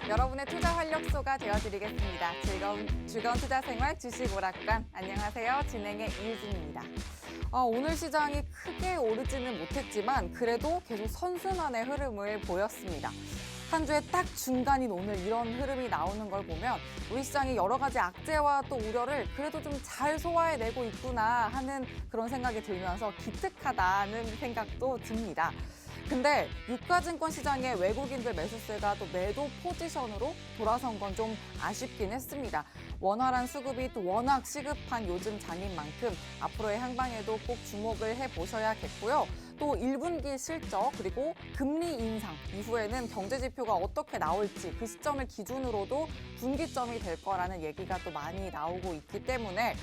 여러분의 투자 활력소가 되어드리겠습니다. 즐거운 투자 생활 주식 오락관. 안녕하세요. 진행의 이유진입니다. 오늘 시장이 크게 오르지는 못했지만 그래도 계속 선순환의 흐름을 보였습니다. 한 주의 딱 중간인 오늘 이런 흐름이 나오는 걸 보면 우리 시장이 여러 가지 악재와 또 우려를 그래도 좀 잘 소화해내고 있구나 하는 그런 생각이 들면서 기특하다는 생각도 듭니다. 근데 유가증권 시장의 외국인들 매수세가 또 매도 포지션으로 돌아선 건 좀 아쉽긴 했습니다. 원활한 수급이 또 워낙 시급한 요즘 장인 만큼 앞으로의 향방에도 꼭 주목을 해보셔야겠고요. 또 1분기 실적 그리고 금리 인상 이후에는 경제 지표가 어떻게 나올지 그 시점을 기준으로도 분기점이 될 거라는 얘기가 또 많이 나오고 있기 때문에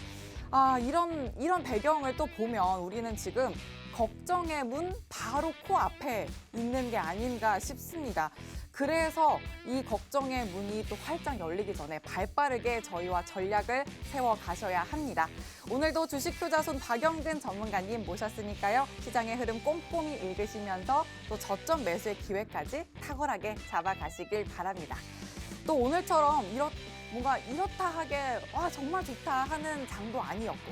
이런 배경을 또 보면 우리는 지금 걱정의 문 바로 코앞에 있는 게 아닌가 싶습니다. 그래서 이 걱정의 문이 또 활짝 열리기 전에 발빠르게 저희와 전략을 세워 가셔야 합니다. 오늘도 주식투자손 박영근 전문가님 모셨으니까요. 시장의 흐름 꼼꼼히 읽으시면서 또 저점 매수의 기회까지 탁월하게 잡아가시길 바랍니다. 또 오늘처럼 뭔가 이렇다 하게 정말 좋다 하는 장도 아니었고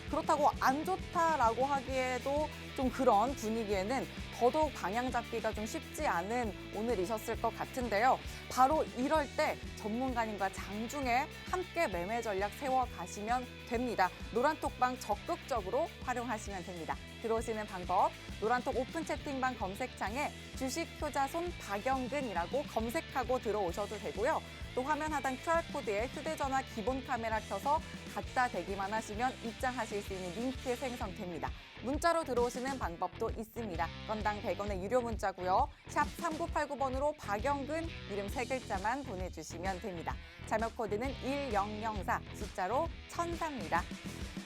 그렇다고 안 좋다라고 하기에도 좀 그런 분위기에는 더더욱 방향 잡기가 좀 쉽지 않은 오늘이셨을 것 같은데요. 바로 이럴 때 전문가님과 장중에 함께 매매 전략 세워가시면 됩니다. 노란톡방 적극적으로 활용하시면 됩니다. 들어오시는 방법, 노란톡 오픈 채팅방 검색창에 주식투자손 박영근이라고 검색하고 들어오셔도 되고요. 또 화면 하단 QR코드에 휴대전화 기본 카메라 켜서 갖다 대기만 하시면 입장하실 수 있는 링크 생성됩니다. 문자로 들어오시는 방법도 있습니다. 건당 100원의 유료 문자고요. 샵 3989번으로 박영근 이름 3글자만 보내주시면 됩니다. 자료 코드는 1004, 숫자로 1004입니다.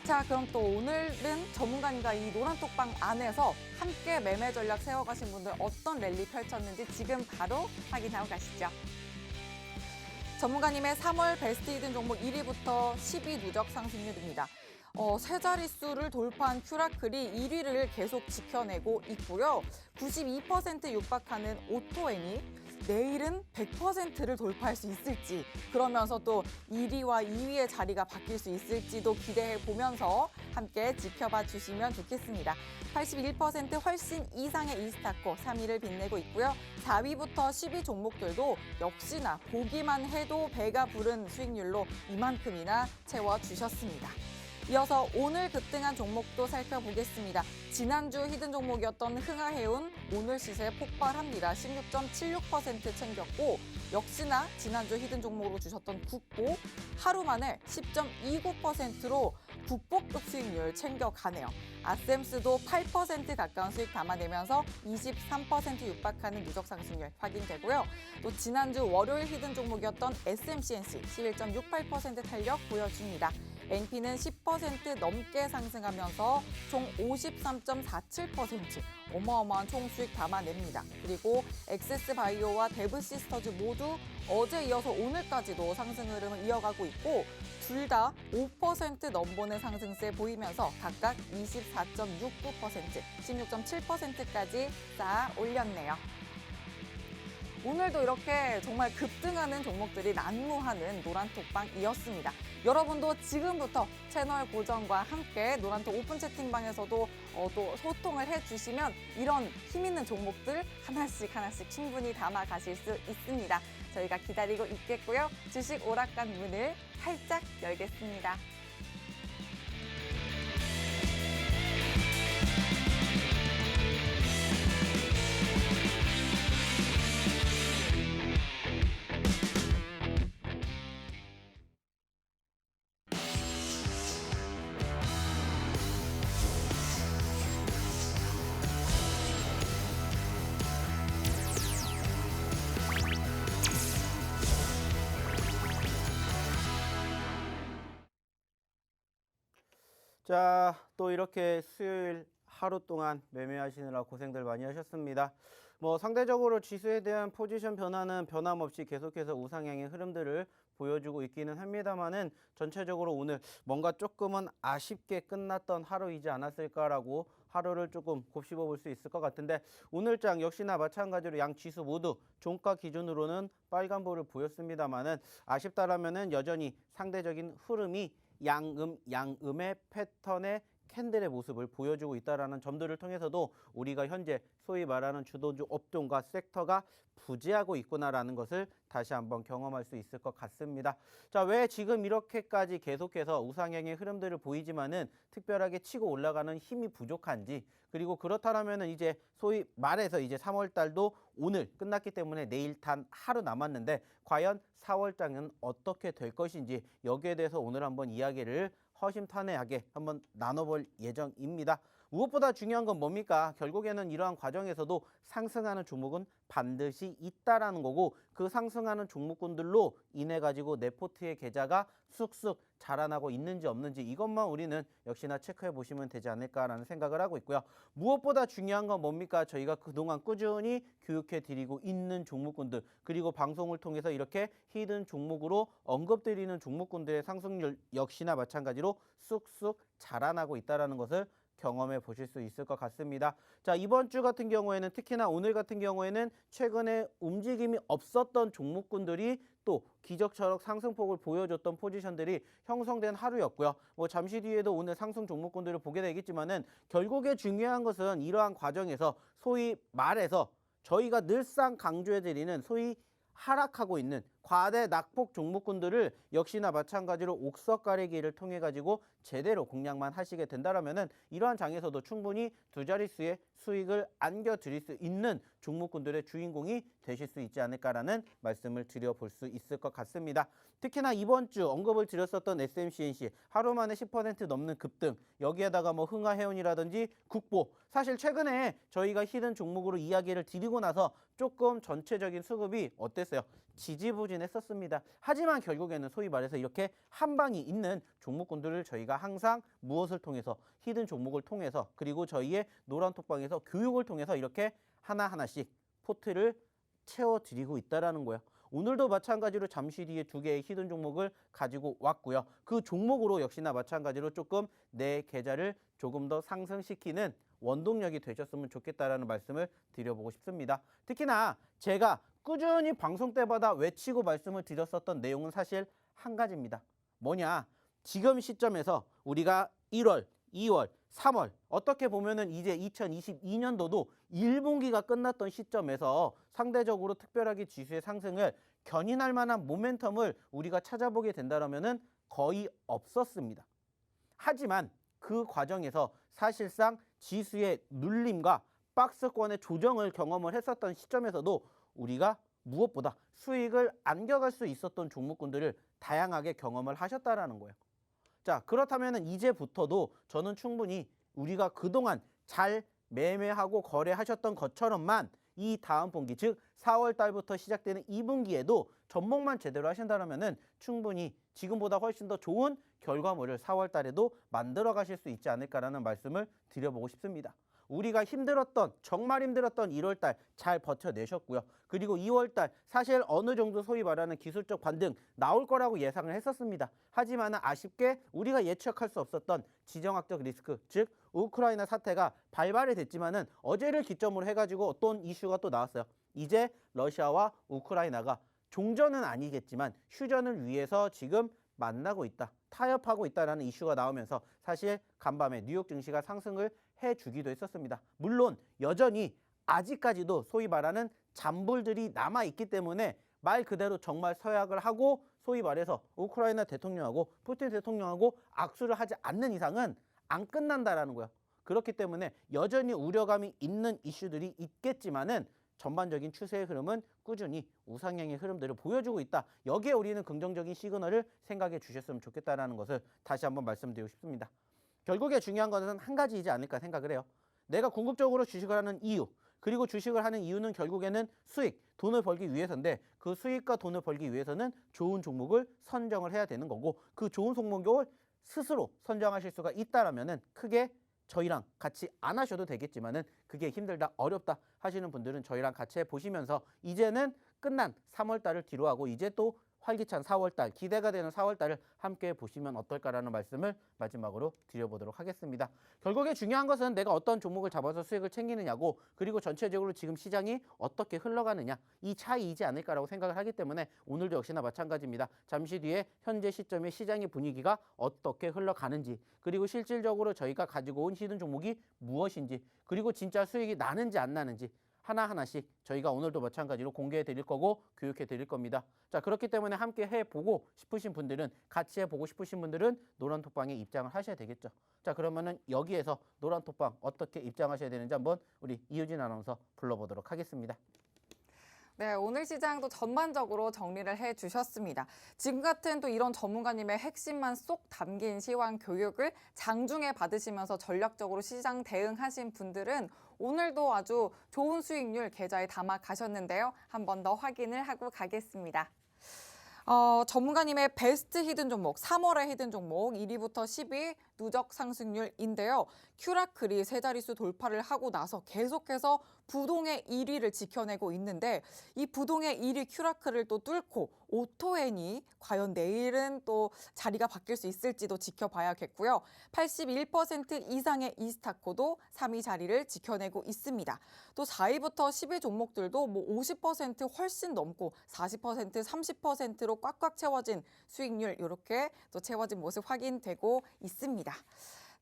자, 그럼 또 오늘은 전문가님과 이 노란톡방 안에서 함께 매매 전략 세워가신 분들 어떤 랠리 펼쳤는지 지금 바로 확인하고 가시죠. 전문가님의 3월 베스트 히든 종목 1위부터 10위 누적 상승률입니다. 세 자릿수를 돌파한 큐라클이 1위를 계속 지켜내고 있고요. 92% 육박하는 오토애니 내일은 100%를 돌파할 수 있을지 그러면서 또 1위와 2위의 자리가 바뀔 수 있을지도 기대해 보면서 함께 지켜봐 주시면 좋겠습니다. 81% 훨씬 이상의 이스타코 3위를 빛내고 있고요. 4위부터 10위 종목들도 역시나 보기만 해도 배가 부른 수익률로 이만큼이나 채워주셨습니다. 이어서 오늘 급등한 종목도 살펴보겠습니다. 지난주 히든 종목이었던 흥하해운 오늘 시세 폭발합니다. 16.76% 챙겼고 역시나 지난주 히든 종목으로 주셨던 국보 하루 만에 10.29%로 국보급 수익률 챙겨가네요. 아셈스도 8% 가까운 수익 담아내면서 23% 육박하는 누적 상승률 확인되고요. 또 지난주 월요일 히든 종목이었던 SMCNC 11.68% 탄력 보여줍니다. NP는 10% 넘게 상승하면서 총 53.47% 어마어마한 총수익 담아냅니다. 그리고 엑세스바이오와 데브시스터즈 모두 어제 이어서 오늘까지도 상승 흐름을 이어가고 있고 둘 다 5% 넘보는 상승세 보이면서 각각 24.69%, 16.7%까지 쌓아 올렸네요. 오늘도 이렇게 정말 급등하는 종목들이 난무하는 노란톡방이었습니다. 여러분도 지금부터 채널 고정과 함께 노란톡 오픈 채팅방에서도 또 소통을 해주시면 이런 힘있는 종목들 하나씩 충분히 담아가실 수 있습니다. 저희가 기다리고 있겠고요. 주식 오락관 문을 활짝 열겠습니다. 자, 또 이렇게 수요일 하루 동안 매매하시느라 고생들 많이 하셨습니다. 상대적으로 지수에 대한 포지션 변화는 변함없이 계속해서 우상향의 흐름들을 보여주고 있기는 합니다만은 전체적으로 오늘 뭔가 조금은 아쉽게 끝났던 하루이지 않았을까라고 하루를 조금 곱씹어 볼 수 있을 것 같은데 오늘장 역시나 마찬가지로 양 지수 모두 종가 기준으로는 빨간불을 보였습니다만은 아쉽다라면은 여전히 상대적인 흐름이 양음의 패턴의 캔들의 모습을 보여주고 있다는 점들을 통해서도 우리가 현재 소위 말하는 주도주 업종과 섹터가 부재하고 있구나라는 것을 다시 한번 경험할 수 있을 것 같습니다. 자, 왜 지금 이렇게까지 계속해서 우상향의 흐름들을 보이지만은 특별하게 치고 올라가는 힘이 부족한지, 그리고 그렇다면은 이제 소위 말해서 이제 3월 달도 오늘 끝났기 때문에 내일 단 하루 남았는데 과연 4월장은 어떻게 될 것인지 여기에 대해서 오늘 한번 이야기를 허심탄회하게 한번 나눠볼 예정입니다. 무엇보다 중요한 건 뭡니까? 결국에는 이러한 과정에서도 상승하는 종목은 반드시 있다라는 거고, 그 상승하는 종목군들로 인해 가지고 내 포트의 계좌가 쑥쑥 자라나고 있는지 없는지 이것만 우리는 역시나 체크해 보시면 되지 않을까라는 생각을 하고 있고요. 무엇보다 중요한 건 뭡니까? 저희가 그동안 꾸준히 교육해 드리고 있는 종목군들, 그리고 방송을 통해서 이렇게 히든 종목으로 언급드리는 종목군들의 상승률 역시나 마찬가지로 쑥쑥 자라나고 있다는 것을 경험해 보실 수 있을 것 같습니다. 자, 이번 주 같은 경우에는 특히나 오늘 같은 경우에는 최근에 움직임이 없었던 종목군들이 또 기적처럼 상승폭을 보여줬던 포지션들이 형성된 하루였고요. 뭐 잠시 뒤에도 오늘 상승 종목군들을 보게 되겠지만은 결국에 중요한 것은 이러한 과정에서 소위 말해서 저희가 늘상 강조해드리는 소위 하락하고 있는 과대 낙폭 종목군들을 역시나 마찬가지로 옥석 가리기를 통해 가지고 제대로 공략만 하시게 된다면은 이러한 장에서도 충분히 두 자릿수의 수익을 안겨드릴 수 있는 종목군들의 주인공이 되실 수 있지 않을까라는 말씀을 드려볼 수 있을 것 같습니다. 특히나 이번 주 언급을 드렸었던 SMCNC 하루 만에 10% 넘는 급등, 여기에다가 뭐 흥하해운이라든지 국보, 사실 최근에 저희가 히든 종목으로 이야기를 드리고 나서 조금 전체적인 수급이 어땠어요? 지지부진했었습니다. 하지만 결국에는 소위 말해서 이렇게 한 방이 있는 종목군들을 저희가 항상 무엇을 통해서 히든 종목을 통해서 그리고 저희의 노란톡방에서 교육을 통해서 이렇게 하나하나씩 포트를 채워드리고 있다는 거예요. 오늘도 마찬가지로 잠시 뒤에 두 개의 히든 종목을 가지고 왔고요. 그 종목으로 역시나 마찬가지로 조금 내 계좌를 조금 더 상승시키는 원동력이 되셨으면 좋겠다라는 말씀을 드려보고 싶습니다. 특히나 제가 꾸준히 방송 때마다 외치고 말씀을 드렸었던 내용은 사실 한 가지입니다. 뭐냐? 지금 시점에서 우리가 1월, 2월, 3월 어떻게 보면은 이제 2022년도도 1분기가 끝났던 시점에서 상대적으로 특별하게 지수의 상승을 견인할 만한 모멘텀을 우리가 찾아보게 된다면은 거의 없었습니다. 하지만 그 과정에서 사실상 지수의 눌림과 박스권의 조정을 경험을 했었던 시점에서도 우리가 무엇보다 수익을 안겨갈 수 있었던 종목군들을 다양하게 경험을 하셨다라는 거예요. 자, 그렇다면 이제부터도 저는 충분히 우리가 그동안 잘 매매하고 거래하셨던 것처럼만 이 다음 분기, 즉 4월 달부터 시작되는 2분기에도 접목만 제대로 하신다면 충분히 지금보다 훨씬 더 좋은 결과물을 4월 달에도 만들어 가실 수 있지 않을까라는 말씀을 드려보고 싶습니다. 우리가 힘들었던, 정말 힘들었던 1월 달 잘 버텨내셨고요. 그리고 2월 달 사실 어느 정도 소위 말하는 기술적 반등 나올 거라고 예상을 했었습니다. 하지만 아쉽게 우리가 예측할 수 없었던 지정학적 리스크, 즉 우크라이나 사태가 발발이 됐지만은 어제를 기점으로 해가지고 어떤 이슈가 또 나왔어요. 이제 러시아와 우크라이나가 종전은 아니겠지만 휴전을 위해서 지금 만나고 있다, 타협하고 있다라는 이슈가 나오면서 사실 간밤에 뉴욕 증시가 상승을 해주기도 했었습니다. 물론 여전히 아직까지도 소위 말하는 잔불들이 남아있기 때문에 말 그대로 정말 서약을 하고 소위 말해서 우크라이나 대통령하고 푸틴 대통령하고 악수를 하지 않는 이상은 안 끝난다라는 거예요. 그렇기 때문에 여전히 우려감이 있는 이슈들이 있겠지만은 전반적인 추세의 흐름은 꾸준히 우상향의 흐름들을 보여주고 있다. 여기에 우리는 긍정적인 시그널을 생각해 주셨으면 좋겠다라는 것을 다시 한번 말씀드리고 싶습니다. 결국에 중요한 것은 한 가지이지 않을까 생각을 해요. 내가 궁극적으로 주식을 하는 이유, 그리고 주식을 하는 이유는 결국에는 수익, 돈을 벌기 위해서인데 그 수익과 돈을 벌기 위해서는 좋은 종목을 선정을 해야 되는 거고, 그 좋은 종목을 스스로 선정하실 수가 있다라면은 크게 저희랑 같이 안 하셔도 되겠지만은 그게 힘들다, 어렵다 하시는 분들은 저희랑 같이 해보시면서 이제는 끝난 3월 달을 뒤로하고 이제 또 활기찬 4월달, 기대가 되는 4월달을 함께 보시면 어떨까라는 말씀을 마지막으로 드려보도록 하겠습니다. 결국에 중요한 것은 내가 어떤 종목을 잡아서 수익을 챙기느냐고, 그리고 전체적으로 지금 시장이 어떻게 흘러가느냐, 이 차이이지 않을까라고 생각을 하기 때문에 오늘도 역시나 마찬가지입니다. 잠시 뒤에 현재 시점의 시장의 분위기가 어떻게 흘러가는지, 그리고 실질적으로 저희가 가지고 온 히든 종목이 무엇인지, 그리고 진짜 수익이 나는지 안 나는지 하나하나씩 저희가 오늘도 마찬가지로 공개해 드릴 거고 교육해 드릴 겁니다. 자, 그렇기 때문에 함께 해보고 싶으신 분들은, 같이 해보고 싶으신 분들은 노란톡방에 입장을 하셔야 되겠죠. 자, 그러면은 여기에서 노란톡방 어떻게 입장하셔야 되는지 한번 우리 이유진 아나운서 불러보도록 하겠습니다. 네, 오늘 시장도 전반적으로 정리를 해주셨습니다. 지금 같은 또 이런 전문가님의 핵심만 쏙 담긴 시황 교육을 장중에 받으시면서 전략적으로 시장 대응하신 분들은 오늘도 아주 좋은 수익률 계좌에 담아 가셨는데요. 한 번 더 확인을 하고 가겠습니다. 전문가님의 베스트 히든 종목, 3월의 히든 종목 1위부터 10위 누적 상승률인데요. 큐라클이 세 자릿수 돌파를 하고 나서 계속해서 부동의 1위를 지켜내고 있는데, 이 부동의 1위 큐라클을 또 뚫고 오토엔이 과연 내일은 또 자리가 바뀔 수 있을지도 지켜봐야겠고요. 81% 이상의 이스타코도 3위 자리를 지켜내고 있습니다. 또 4위부터 10위 종목들도 뭐 50% 훨씬 넘고 40%, 30%로 꽉꽉 채워진 수익률, 이렇게 또 채워진 모습 확인되고 있습니다.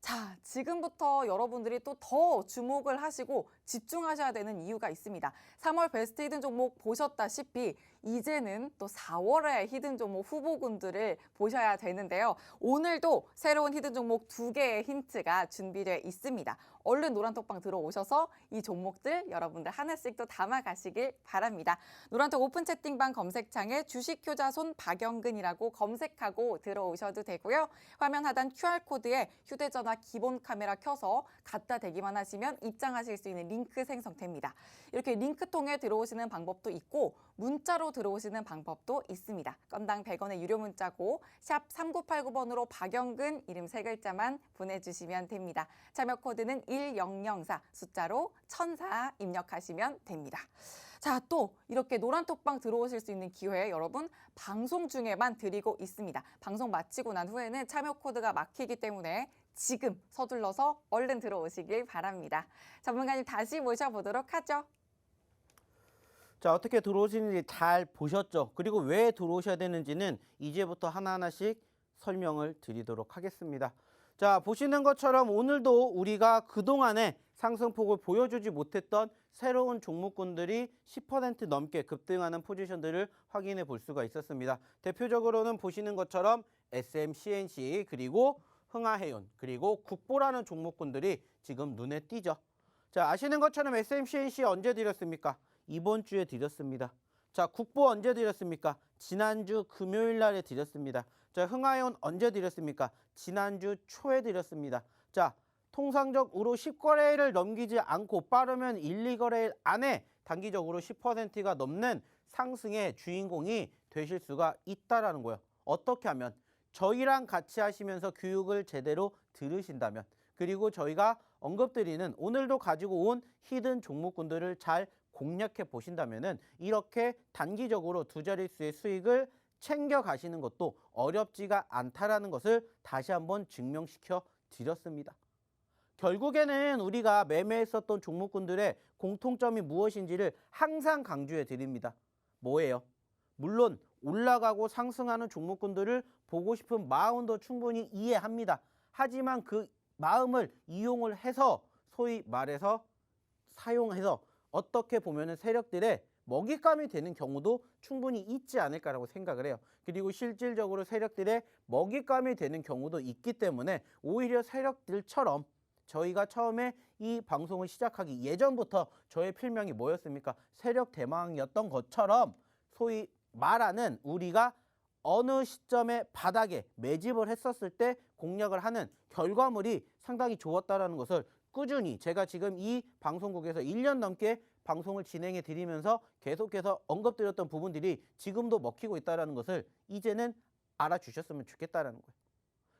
자, 지금부터 여러분들이 또 더 주목을 하시고 집중하셔야 되는 이유가 있습니다. 3월 베스트 히든 종목 보셨다시피 이제는 또 4월의 히든 종목 후보군들을 보셔야 되는데요. 오늘도 새로운 히든 종목 2개의 힌트가 준비되어 있습니다. 얼른 노란톡방 들어오셔서 이 종목들 여러분들 하나씩 또 담아가시길 바랍니다. 노란톡 오픈 채팅방 검색창에 주식효자손 박영근이라고 검색하고 들어오셔도 되고요. 화면 하단 QR코드에 휴대전화 기본 카메라 켜서 갖다 대기만 하시면 입장하실 수 있는 링크 생성됩니다. 이렇게 링크 통해 들어오시는 방법도 있고 문자로 들어오시는 방법도 있습니다. 건당 100원의 유료 문자고 샵 3989번으로 박영근 이름 3글자만 보내주시면 됩니다. 참여 코드는 1004, 숫자로 1004 입력하시면 됩니다. 자, 또 이렇게 노란톡방 들어오실 수 있는 기회 여러분 방송 중에만 드리고 있습니다. 방송 마치고 난 후에는 참여 코드가 막히기 때문에 지금 서둘러서 얼른 들어오시길 바랍니다. 전문가님 다시 모셔보도록 하죠. 자, 어떻게 들어오시는지 잘 보셨죠? 그리고 왜 들어오셔야 되는지는 이제부터 하나하나씩 설명을 드리도록 하겠습니다. 자, 보시는 것처럼 오늘도 우리가 그동안에 상승폭을 보여주지 못했던 새로운 종목군들이 10% 넘게 급등하는 포지션들을 확인해 볼 수가 있었습니다. 대표적으로는 보시는 것처럼 SMCNC, 그리고 흥하해운, 그리고 국보라는 종목군들이 지금 눈에 띄죠. 자, 아시는 것처럼 SMCNC 언제 드렸습니까? 이번 주에 드렸습니다. 자, 국보 언제 드렸습니까? 지난주 금요일 날에 드렸습니다. 자, 흥하해운 언제 드렸습니까? 지난주 초에 드렸습니다. 자, 통상적으로 10거래일을 넘기지 않고 빠르면 1, 2거래일 안에 단기적으로 10%가 넘는 상승의 주인공이 되실 수가 있다라는 거예요. 어떻게 하면? 저희랑 같이 하시면서 교육을 제대로 들으신다면, 그리고 저희가 언급드리는 오늘도 가지고 온 히든 종목군들을 잘 공략해 보신다면은 이렇게 단기적으로 두 자릿수의 수익을 챙겨 가시는 것도 어렵지가 않다라는 것을 다시 한번 증명시켜 드렸습니다. 결국에는 우리가 매매했었던 종목군들의 공통점이 무엇인지를 항상 강조해 드립니다. 뭐예요? 물론 올라가고 상승하는 종목군들을 보고 싶은 마음도 충분히 이해합니다. 하지만 그 마음을 이용을 해서, 소위 말해서 사용해서 어떻게 보면은 세력들의 먹잇감이 되는 경우도 충분히 있지 않을까라고 생각을 해요. 그리고 실질적으로 세력들의 먹잇감이 되는 경우도 있기 때문에 오히려 세력들처럼, 저희가 처음에 이 방송을 시작하기 예전부터 저의 필명이 뭐였습니까? 세력 대망이었던 것처럼 소위 말하는, 우리가 어느 시점에 바닥에 매집을 했었을 때 공략을 하는 결과물이 상당히 좋았다라는 것을 꾸준히 제가 지금 이 방송국에서 1년 넘게 방송을 진행해 드리면서 계속해서 언급드렸던 부분들이 지금도 먹히고 있다는 것을 이제는 알아주셨으면 좋겠다는 거예요.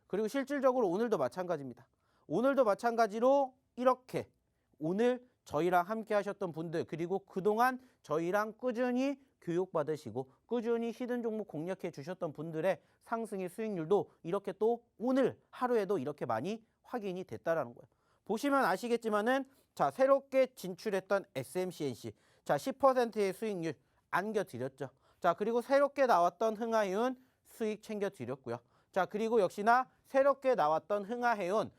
그리고 실질적으로 오늘도 마찬가지입니다. 오늘도 마찬가지로 이렇게 오늘 저희랑 함께 하셨던 분들, 그리고 그동안 저희랑 꾸준히 교육받으시고 꾸준히 히든 종목 공략해 주셨던 분들의 상승의 수익률도 이렇게 또 오늘 하루에도 이렇게 많이 확인이 됐다라는 거예요. 보시면 아시겠지만은 자, 새롭게 진출했던 SMCNC 자, 10%의 수익률 안겨드렸죠. 자, 그리고 새롭게 나왔던 흥하해운 수익 챙겨드렸고요. 자, 그리고 역시나 새롭게 나왔던 흥하해운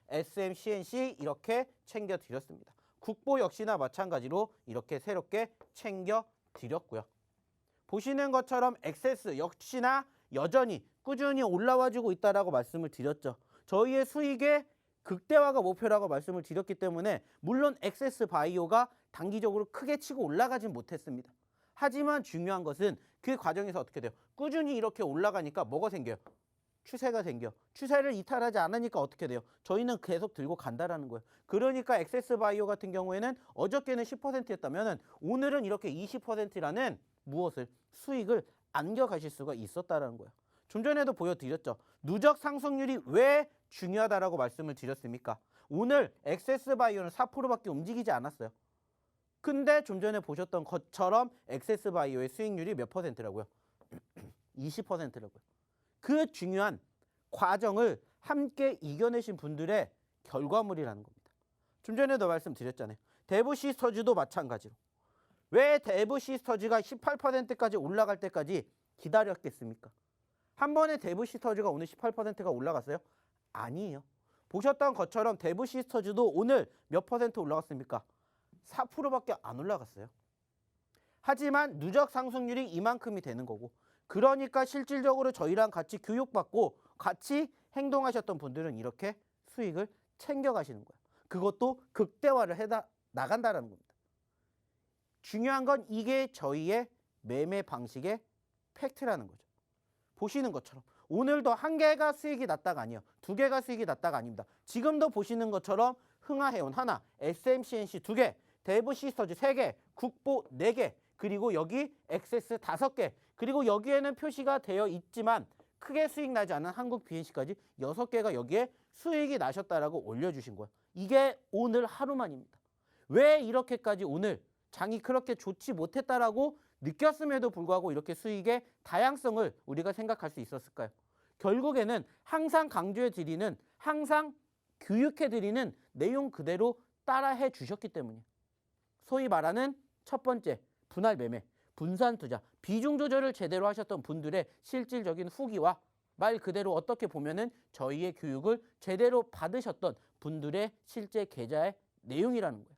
SMCNC 이렇게 챙겨드렸습니다. 국보 역시나 마찬가지로 이렇게 새롭게 챙겨드렸고요. 보시는 것처럼 엑세스 역시나 여전히 꾸준히 올라와주고 있다라고 말씀을 드렸죠. 저희의 수익의 극대화가 목표라고 말씀을 드렸기 때문에 물론 엑세스 바이오가 단기적으로 크게 치고 올라가진 못했습니다. 하지만 중요한 것은 그 과정에서 어떻게 돼요? 꾸준히 이렇게 올라가니까 뭐가 생겨요? 추세가 생겨. 추세를 이탈하지 않으니까 어떻게 돼요? 저희는 계속 들고 간다라는 거예요. 그러니까 엑세스 바이오 같은 경우에는 어저께는 10%였다면 오늘은 이렇게 20%라는 무엇을? 수익을 안겨가실 수가 있었다라는 거예요. 좀 전에도 보여드렸죠. 누적 상승률이 왜 중요하다라고 말씀을 드렸습니까? 오늘 엑세스 바이오는 4%밖에 움직이지 않았어요. 근데 좀 전에 보셨던 것처럼 엑세스 바이오의 수익률이 몇 %라고요? 20%라고요. 그 중요한 과정을 함께 이겨내신 분들의 결과물이라는 겁니다. 좀 전에도 말씀드렸잖아요. 대부 시스터즈도 마찬가지로. 왜 대부 시스터즈가 18%까지 올라갈 때까지 기다렸겠습니까? 한 번에 대부 시스터즈가 오늘 18%가 올라갔어요? 아니에요. 보셨던 것처럼 대부 시스터즈도 오늘 몇 % 올라갔습니까? 4%밖에 안 올라갔어요. 하지만 누적 상승률이 이만큼이 되는 거고, 그러니까 실질적으로 저희랑 같이 교육받고 같이 행동하셨던 분들은 이렇게 수익을 챙겨가시는 거예요. 그것도 극대화를 나간다는 겁니다. 중요한 건 이게 저희의 매매 방식의 팩트라는 거죠. 보시는 것처럼 오늘도 한 개가 수익이 났다가 아니에요. 두 개가 수익이 났다가 아닙니다. 지금도 보시는 것처럼 흥하해운 하나, SMCNC 두 개, 대부 시스터즈 세 개, 국보 네 개, 그리고 여기 엑세스 5개, 그리고 여기에는 표시가 되어 있지만 크게 수익 나지 않은 한국 BNC까지 6개가 여기에 수익이 나셨다라고 올려주신 거예요. 이게 오늘 하루만입니다. 왜 이렇게까지 오늘 장이 그렇게 좋지 못했다라고 느꼈음에도 불구하고 이렇게 수익의 다양성을 우리가 생각할 수 있었을까요? 결국에는 항상 강조해드리는, 항상 교육해드리는 내용 그대로 따라해 주셨기 때문이에요. 소위 말하는 첫 번째, 분할 매매, 분산 투자, 비중 조절을 제대로 하셨던 분들의 실질적인 후기와 말 그대로 어떻게 보면은 저희의 교육을 제대로 받으셨던 분들의 실제 계좌의 내용이라는 거예요.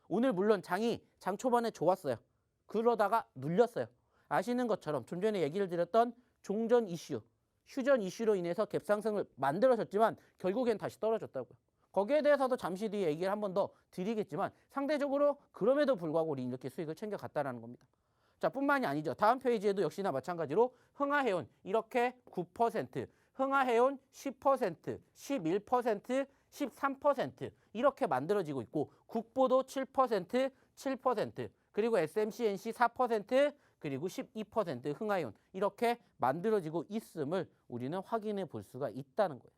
오늘 물론 장 초반에 좋았어요. 그러다가 눌렸어요. 아시는 것처럼 좀 전에 얘기를 드렸던 종전 이슈, 휴전 이슈로 인해서 갭상승을 만들어졌지만 결국엔 다시 떨어졌다고요. 거기에 대해서도 잠시 뒤에 얘기를 한 번 더 드리겠지만 상대적으로 그럼에도 불구하고 우리 이렇게 수익을 챙겨갔다라는 겁니다. 자, 뿐만이 아니죠. 다음 페이지에도 역시나 마찬가지로 흥하해운 이렇게 9%, 흥하해운 10%, 11%, 13% 이렇게 만들어지고 있고 국보도 7%, 7%, 그리고 SMCNC 4%, 그리고 12% 흥하해운 이렇게 만들어지고 있음을 우리는 확인해 볼 수가 있다는 거예요.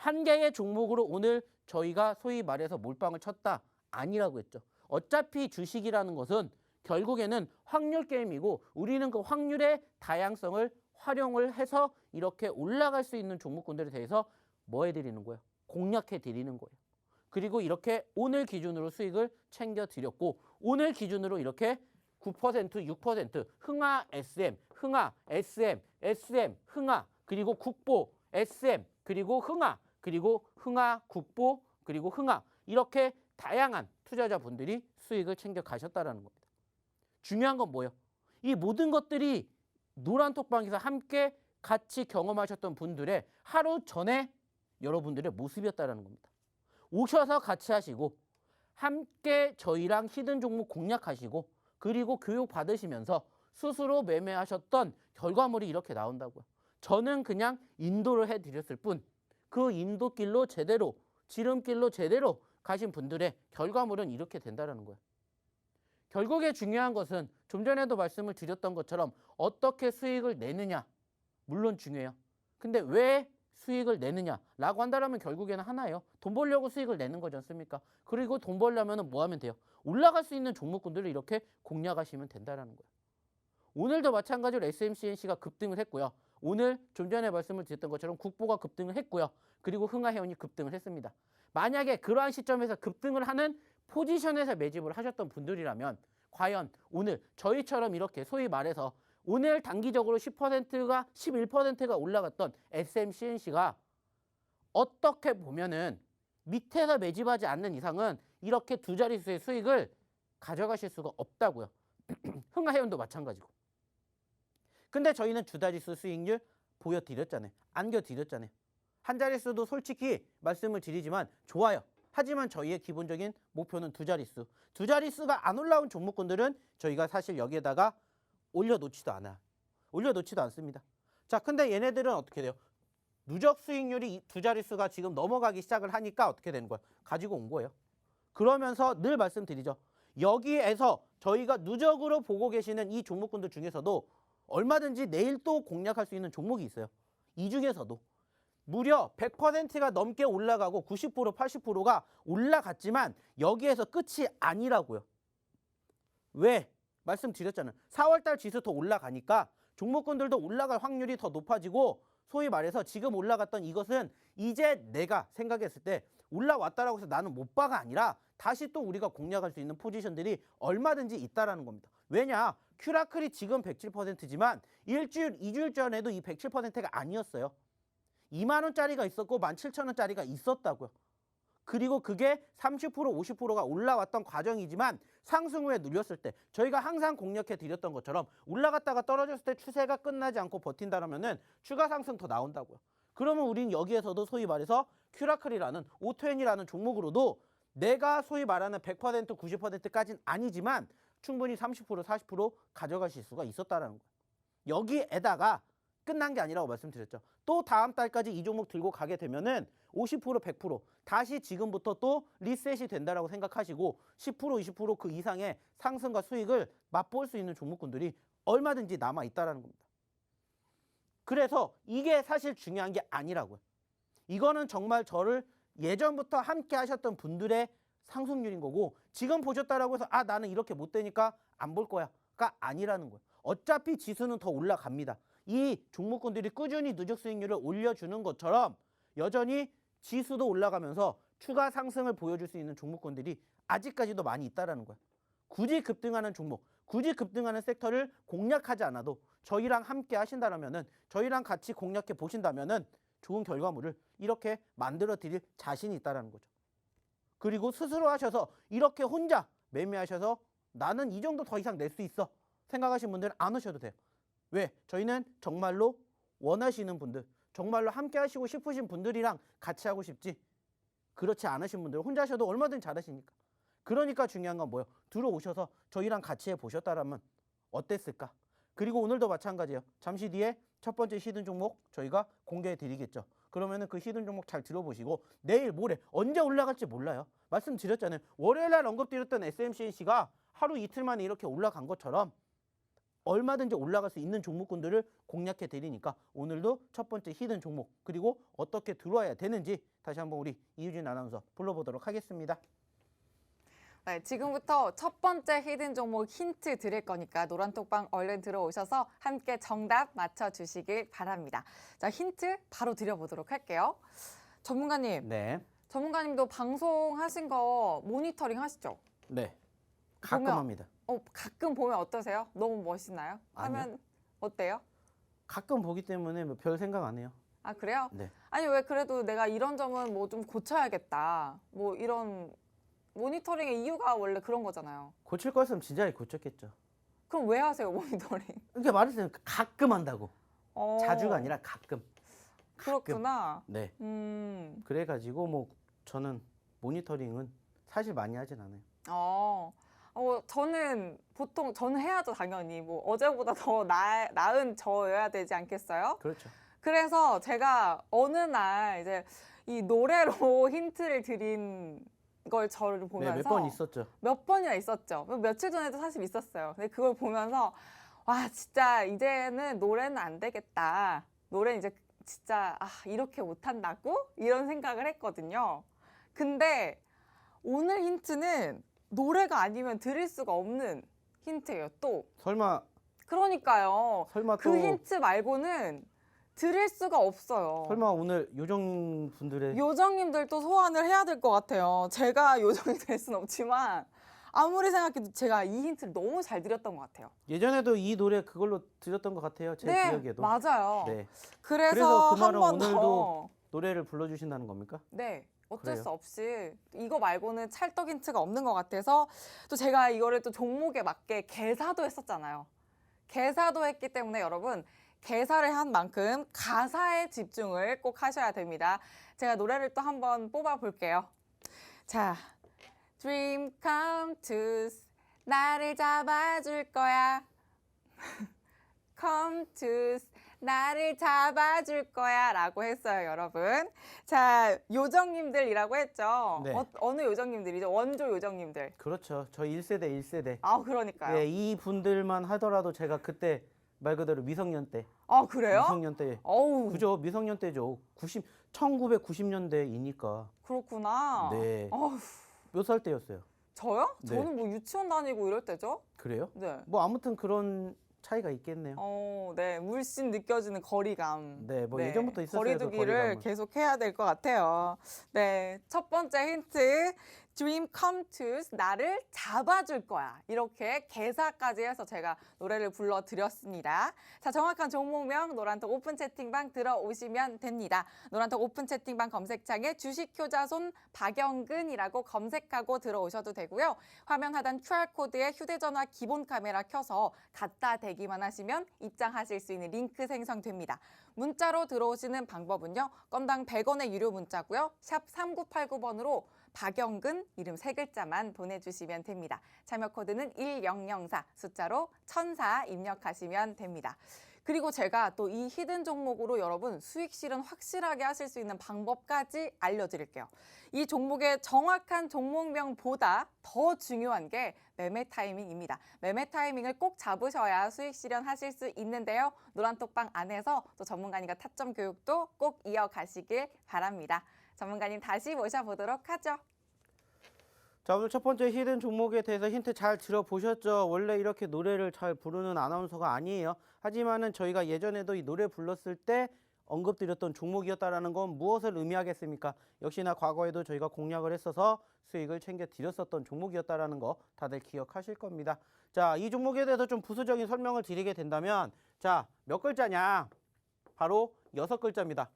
한 개의 종목으로 오늘 저희가 소위 말해서 몰빵을 쳤다 아니라고 했죠. 어차피 주식이라는 것은 결국에는 확률 게임이고 우리는 그 확률의 다양성을 활용을 해서 이렇게 올라갈 수 있는 종목군들에 대해서 뭐 해드리는 거예요? 공략해드리는 거예요. 그리고 이렇게 오늘 기준으로 수익을 챙겨드렸고 오늘 기준으로 이렇게 9%, 6% 흥하 SM, 흥하 SM, SM, 흥하 그리고 국보 SM 그리고 흥하 그리고 흥하 국보 그리고 흥하 이렇게 다양한 투자자분들이 수익을 챙겨 가셨다라는 겁니다. 중요한 건 뭐예요? 이 모든 것들이 노란톡방에서 함께 같이 경험하셨던 분들의 하루 전에 여러분들의 모습이었다라는 겁니다. 오셔서 같이 하시고 함께 저희랑 히든 종목 공략하시고 그리고 교육 받으시면서 스스로 매매하셨던 결과물이 이렇게 나온다고요. 저는 그냥 인도를 해드렸을 뿐 그 인도길로 제대로 지름길로 제대로 가신 분들의 결과물은 이렇게 된다는 거예요. 결국에 중요한 것은 좀 전에도 말씀을 드렸던 것처럼 어떻게 수익을 내느냐 물론 중요해요. 근데 왜 수익을 내느냐라고 한다면 결국에는 하나예요. 돈 벌려고 수익을 내는 거지 않습니까? 그리고 돈 벌려면 뭐 하면 돼요? 올라갈 수 있는 종목군들을 이렇게 공략하시면 된다라는 거예요. 오늘도 마찬가지로 SMCNC가 급등을 했고요. 오늘 좀 전에 말씀을 드렸던 것처럼 국보가 급등을 했고요. 그리고 흥하해운이 급등을 했습니다. 만약에 그러한 시점에서 급등을 하는 포지션에서 매집을 하셨던 분들이라면 과연 오늘 저희처럼 이렇게 소위 말해서 오늘 단기적으로 10%가 11%가 올라갔던 SMCNC가 어떻게 보면은 밑에서 매집하지 않는 이상은 이렇게 두 자릿수의 수익을 가져가실 수가 없다고요. 흥하해운도 마찬가지고. 근데 저희는 두 자릿수 수익률 보여드렸잖아요. 안겨드렸잖아요. 한 자릿수도 솔직히 말씀을 드리지만 좋아요. 하지만 저희의 기본적인 목표는 두 자릿수. 두 자릿수가 안 올라온 종목군들은 저희가 사실 여기에다가 올려놓지도 않아요. 올려놓지도 않습니다. 자, 근데 얘네들은 어떻게 돼요? 누적 수익률이 두 자릿수가 지금 넘어가기 시작을 하니까 어떻게 되는 거예요? 가지고 온 거예요. 그러면서 늘 말씀드리죠. 여기에서 저희가 누적으로 보고 계시는 이 종목군들 중에서도 얼마든지 내일 또 공략할 수 있는 종목이 있어요. 이 중에서도 무려 100%가 넘게 올라가고 90%, 80%가 올라갔지만 여기에서 끝이 아니라고요. 왜? 말씀드렸잖아요. 4월달 지수 더 올라가니까 종목군들도 올라갈 확률이 더 높아지고 소위 말해서 지금 올라갔던 이것은 이제 내가 생각했을 때 올라왔다라고 해서 나는 못 봐가 아니라 다시 또 우리가 공략할 수 있는 포지션들이 얼마든지 있다라는 겁니다. 왜냐? 큐라클이 지금 107%지만 일주일, 2주일 전에도 이 107%가 아니었어요. 2만 원짜리가 있었고 17,000원짜리가 있었다고요. 그리고 그게 30%, 50%가 올라왔던 과정이지만 상승 후에 눌렸을 때 저희가 항상 공략해 드렸던 것처럼 올라갔다가 떨어졌을 때 추세가 끝나지 않고 버틴다라면은 추가 상승 더 나온다고요. 그러면 우린 여기에서도 소위 말해서 큐라클이라는 오토엔이라는 종목으로도 내가 소위 말하는 100%, 90%까지는 아니지만 충분히 30%, 40% 가져가실 수가 있었다라는 거예요. 여기에다가 끝난 게 아니라고 말씀드렸죠. 또 다음 달까지 이 종목 들고 가게 되면은 50%, 100% 다시 지금부터 또 리셋이 된다라고 생각하시고 10%, 20% 그 이상의 상승과 수익을 맛볼 수 있는 종목군들이 얼마든지 남아 있다라는 겁니다. 그래서 이게 사실 중요한 게 아니라고요. 이거는 정말 저를 예전부터 함께 하셨던 분들의 상승률인 거고 지금 보셨다라고 해서 아 나는 이렇게 못 되니까 안 볼 거야가 아니라는 거예요. 어차피 지수는 더 올라갑니다. 이 종목군들이 꾸준히 누적 수익률을 올려주는 것처럼 여전히 지수도 올라가면서 추가 상승을 보여줄 수 있는 종목군들이 아직까지도 많이 있다라는 거예요. 굳이 급등하는 종목, 굳이 급등하는 섹터를 공략하지 않아도 저희랑 함께 하신다면은 저희랑 같이 공략해 보신다면은 좋은 결과물을 이렇게 만들어 드릴 자신이 있다라는 거죠. 그리고 스스로 하셔서 이렇게 혼자 매매하셔서 나는 이 정도 더 이상 낼 수 있어 생각하시는 분들은 안 오셔도 돼요. 왜? 저희는 정말로 원하시는 분들, 정말로 함께 하시고 싶으신 분들이랑 같이 하고 싶지 그렇지 않으신 분들 혼자 하셔도 얼마든지 잘하시니까. 그러니까 중요한 건 뭐예요? 들어오셔서 저희랑 같이 해보셨다라면 어땠을까? 그리고 오늘도 마찬가지예요. 잠시 뒤에 첫 번째 히든 종목 저희가 공개해 드리겠죠. 그러면은 그 히든 종목 잘 들어보시고 내일 모레 언제 올라갈지 몰라요. 말씀드렸잖아요. 월요일 날 언급드렸던 SMCNC가 하루 이틀 만에 이렇게 올라간 것처럼 얼마든지 올라갈 수 있는 종목군들을 공략해 드리니까 오늘도 첫 번째 히든 종목 그리고 어떻게 들어와야 되는지 다시 한번 우리 이유진 아나운서 불러보도록 하겠습니다. 네, 지금부터 첫 번째 히든 종목 힌트 드릴 거니까 노란톡방 얼른 들어오셔서 함께 정답 맞춰주시길 바랍니다. 자, 힌트 바로 드려보도록 할게요. 전문가님, 네. 전문가님도 방송하신 거 모니터링 하시죠? 네. 가끔 보면- 합니다. 가끔 보면 어떠세요? 너무 멋있나요? 하면 아니요. 어때요? 가끔 보기 때문에 뭐별 생각 안 해요. 아, 그래요? 네. 아니, 왜 그래도 내가 이런 점은 뭐 좀 고쳐야겠다. 뭐 이런 모니터링의 이유가 원래 그런 거잖아요. 고칠 거였으면 진작에 고쳤겠죠. 그럼 왜 하세요, 모니터링? 이렇게 말했어요. 가끔 한다고. 어, 자주가 아니라 가끔. 그렇구나. 네. 그래가지고 뭐 저는 모니터링은 사실 많이 하진 않아요. 저는 보통 저는 해야죠, 당연히. 뭐 어제보다 더 나은 저여야 되지 않겠어요? 그렇죠. 그래서 제가 어느 날 이제 이 노래로 힌트를 드린 걸 저를 네, 보면서 몇 번 있었죠. 몇 번이나 있었죠. 며칠 전에도 사실 있었어요. 근데 그걸 보면서 와, 진짜 이제는 노래는 안 되겠다. 노래는 이제 진짜 이렇게 못한다고? 이런 생각을 했거든요. 근데 오늘 힌트는 노래가 아니면 드릴 수가 없는 힌트예요. 또 설마 그러니까요. 설마 그 또 힌트 말고는 드릴 수가 없어요. 설마 오늘 요정 분들의 요정님들도 소환을 해야 될 것 같아요. 제가 요정이 될 수는 없지만 아무리 생각해도 제가 이 힌트를 너무 잘 드렸던 것 같아요. 예전에도 이 노래 그걸로 들었던 것 같아요. 제 네, 기억에도. 맞아요. 네. 그래서 그 말은 한 번 오늘도 더. 노래를 불러주신다는 겁니까? 네. 어쩔 그래요? 수 없이 이거 말고는 찰떡 힌트가 없는 것 같아서 또 제가 이거를 또 종목에 맞게 개사도 했었잖아요. 개사도 했기 때문에 여러분 개사를 한 만큼 가사에 집중을 꼭 하셔야 됩니다. 제가 노래를 또 한번 뽑아 볼게요. 자, Dream come true, 나를 잡아줄 거야. Come true, 나를 잡아줄 거야 라고 했어요, 여러분. 자, 요정님들이라고 했죠. 네. 어느 요정님들이죠? 원조 요정님들. 그렇죠. 저 1세대 1세대. 그러니까요. 네, 이 분들만 하더라도 제가 그때 말 그대로 미성년 때. 그래요? 미성년 때. 어우, 그죠? 미성년 때죠. 1990년대이니까. 그렇구나. 네. 어휴, 몇 살 때였어요? 저요? 네. 저는 뭐 유치원 다니고 이럴 때죠? 그래요? 네. 뭐 아무튼 그런 차이가 있겠네요. 네. 물씬 느껴지는 거리감. 네, 뭐 예전부터 있었어요. 거리두기를 그 거리감은. 계속 해야 될 것 같아요. 네. 첫 번째 힌트. Dream come true. 나를 잡아줄 거야. 이렇게 개사까지 해서 제가 노래를 불러드렸습니다. 자, 정확한 종목명 노란톡 오픈 채팅방 들어오시면 됩니다. 노란톡 오픈 채팅방 검색창에 주식효자손 박영근이라고 검색하고 들어오셔도 되고요. 화면 하단 QR코드에 휴대전화 기본 카메라 켜서 갖다 대기만 하시면 입장하실 수 있는 링크 생성됩니다. 문자로 들어오시는 방법은요. 건당 100원의 유료 문자고요. 샵 3989번으로 박영근 이름 3글자만 보내주시면 됩니다. 참여 코드는 1004 숫자로 1004 입력하시면 됩니다. 그리고 제가 또 이 히든 종목으로 여러분 수익 실현 확실하게 하실 수 있는 방법까지 알려드릴게요. 이 종목의 정확한 종목명보다 더 중요한 게 매매 타이밍입니다. 매매 타이밍을 꼭 잡으셔야 수익 실현하실 수 있는데요. 노란톡방 안에서 또 전문가님과 타점 교육도 꼭 이어가시길 바랍니다. 전문가님 다시 모셔보도록 하죠. 자, 오늘 첫 번째 히든 종목에 대해서 힌트 잘 들어보셨죠? 원래 이렇게 노래를 잘 부르는 아나운서가 아니에요. 하지만은 저희가 예전에도 이 노래 불렀을 때 언급드렸던 종목이었다라는 건 무엇을 의미하겠습니까? 역시나 과거에도 저희가 공략을 했어서 수익을 챙겨 드렸었던 종목이었다라는 거 다들 기억하실 겁니다. 자, 이 종목에 대해서 좀 부수적인 설명을 드리게 된다면 자, 몇 글자냐? 바로 6글자입니다.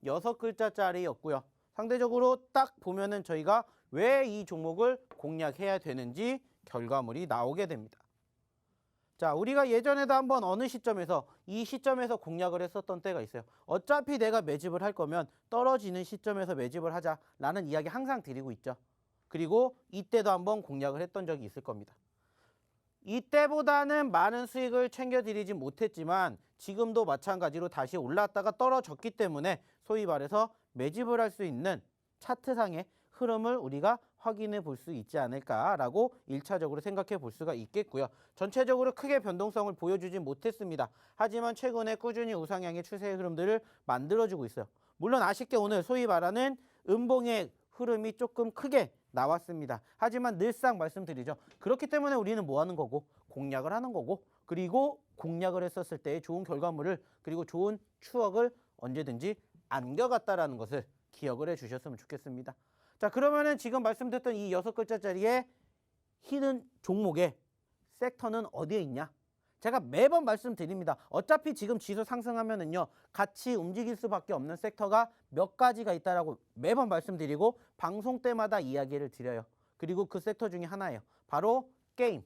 6글자짜리였고요. 상대적으로 딱 보면은 저희가 왜 이 종목을 공략해야 되는지 결과물이 나오게 됩니다. 자, 우리가 예전에도 한번 어느 시점에서 이 시점에서 공략을 했었던 때가 있어요. 어차피 내가 매집을 할 거면 떨어지는 시점에서 매집을 하자라는 이야기 항상 드리고 있죠. 그리고 이때도 한번 공략을 했던 적이 있을 겁니다. 이때보다는 많은 수익을 챙겨드리지 못했지만 지금도 마찬가지로 다시 올랐다가 떨어졌기 때문에 소위 말해서 매집을 할 수 있는 차트상의 흐름을 우리가 확인해 볼 수 있지 않을까라고 1차적으로 생각해 볼 수가 있겠고요. 전체적으로 크게 변동성을 보여주지 못했습니다. 하지만 최근에 꾸준히 우상향의 추세의 흐름들을 만들어주고 있어요. 물론 아쉽게 오늘 소위 말하는 음봉의 흐름이 조금 크게 나왔습니다. 하지만 늘상 말씀드리죠. 그렇기 때문에 우리는 뭐 하는 거고 공략을 하는 거고 그리고 공략을 했었을 때의 좋은 결과물을 그리고 좋은 추억을 언제든지 안겨갔다라는 것을 기억을 해 주셨으면 좋겠습니다. 자, 그러면은 지금 말씀드렸던 이 6글자짜리의 히든 종목의 섹터는 어디에 있냐? 제가 매번 말씀드립니다. 어차피 지금 지수 상승하면은요, 같이 움직일 수밖에 없는 섹터가 몇 가지가 있다라고 매번 말씀드리고 방송 때마다 이야기를 드려요. 그리고 그 섹터 중에 하나예요. 바로 게임.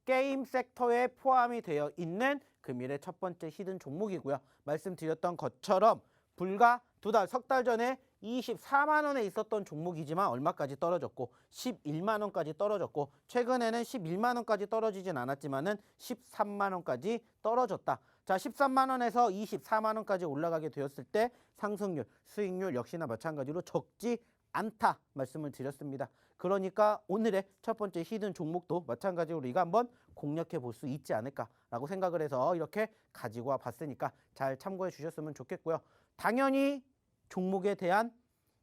게임 섹터에 포함이 되어 있는 금일의 첫 번째 히든 종목이고요. 말씀드렸던 것처럼 불과 석 달 전에 24만 원에 있었던 종목이지만 얼마까지 떨어졌고 11만 원까지 떨어졌고 최근에는 11만 원까지 떨어지진 않았지만은 13만 원까지 떨어졌다. 자, 13만 원에서 24만 원까지 올라가게 되었을 때 상승률, 수익률 역시나 마찬가지로 적지 않다 말씀을 드렸습니다. 그러니까 오늘의 첫 번째 히든 종목도 마찬가지로 우리가 한번 공략해 볼 수 있지 않을까라고 생각을 해서 이렇게 가지고 와 봤으니까 잘 참고해 주셨으면 좋겠고요. 당연히 종목에 대한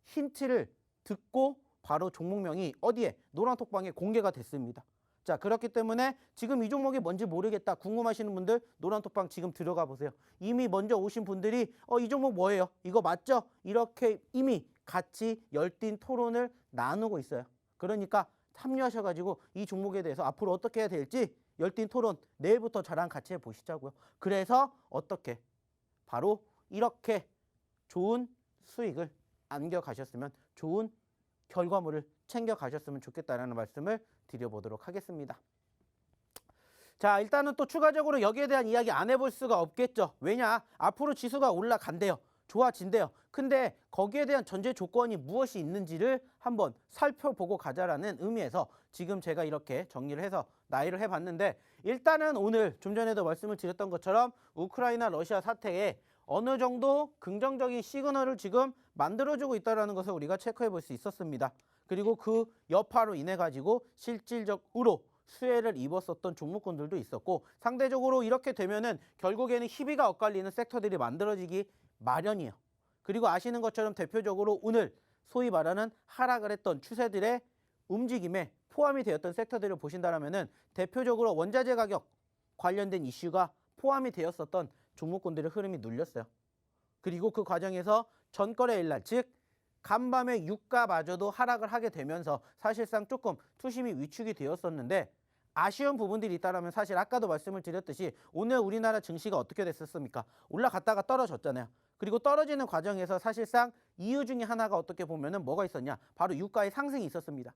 힌트를 듣고 바로 종목명이 어디에? 노란톡방에 공개가 됐습니다. 자, 그렇기 때문에 지금 이 종목이 뭔지 모르겠다 궁금하시는 분들 노란톡방 지금 들어가 보세요. 이미 먼저 오신 분들이 이 종목 뭐예요? 이거 맞죠? 이렇게 이미 같이 열띤 토론을 나누고 있어요. 그러니까 참여하셔가지고 이 종목에 대해서 앞으로 어떻게 해야 될지 열띤 토론 내일부터 저랑 같이 해보시자고요. 그래서 어떻게 바로 이렇게 좋은 수익을 안겨가셨으면 좋은 결과물을 챙겨가셨으면 좋겠다라는 말씀을 드려보도록 하겠습니다. 자, 일단은 또 추가적으로 여기에 대한 이야기 안 해볼 수가 없겠죠. 왜냐? 앞으로 지수가 올라간대요. 좋아진대요. 근데 거기에 대한 전제 조건이 무엇이 있는지를 한번 살펴보고 가자라는 의미에서 지금 제가 이렇게 정리를 해서 나열을 해봤는데 일단은 오늘 좀 전에도 말씀을 드렸던 것처럼 우크라이나 러시아 사태에 어느 정도 긍정적인 시그널을 지금 만들어주고 있다는 것을 우리가 체크해 볼 수 있었습니다. 그리고 그 여파로 인해 가지고 실질적으로 수혜를 입었었던 종목군들도 있었고 상대적으로 이렇게 되면은 결국에는 희비가 엇갈리는 섹터들이 만들어지기 마련이에요. 그리고 아시는 것처럼 대표적으로 오늘 소위 말하는 하락을 했던 추세들의 움직임에 포함이 되었던 섹터들을 보신다면은 대표적으로 원자재 가격 관련된 이슈가 포함이 되었었던 종목군들의 흐름이 눌렸어요. 그리고 그 과정에서 전거래일 날, 즉 간밤에 유가마저도 하락을 하게 되면서 사실상 조금 투심이 위축이 되었었는데 아쉬운 부분들이 있다면 사실 아까도 말씀을 드렸듯이 오늘 우리나라 증시가 어떻게 됐었습니까? 올라갔다가 떨어졌잖아요. 그리고 떨어지는 과정에서 사실상 이유 중에 하나가 어떻게 보면은 뭐가 있었냐? 바로 유가의 상승이 있었습니다.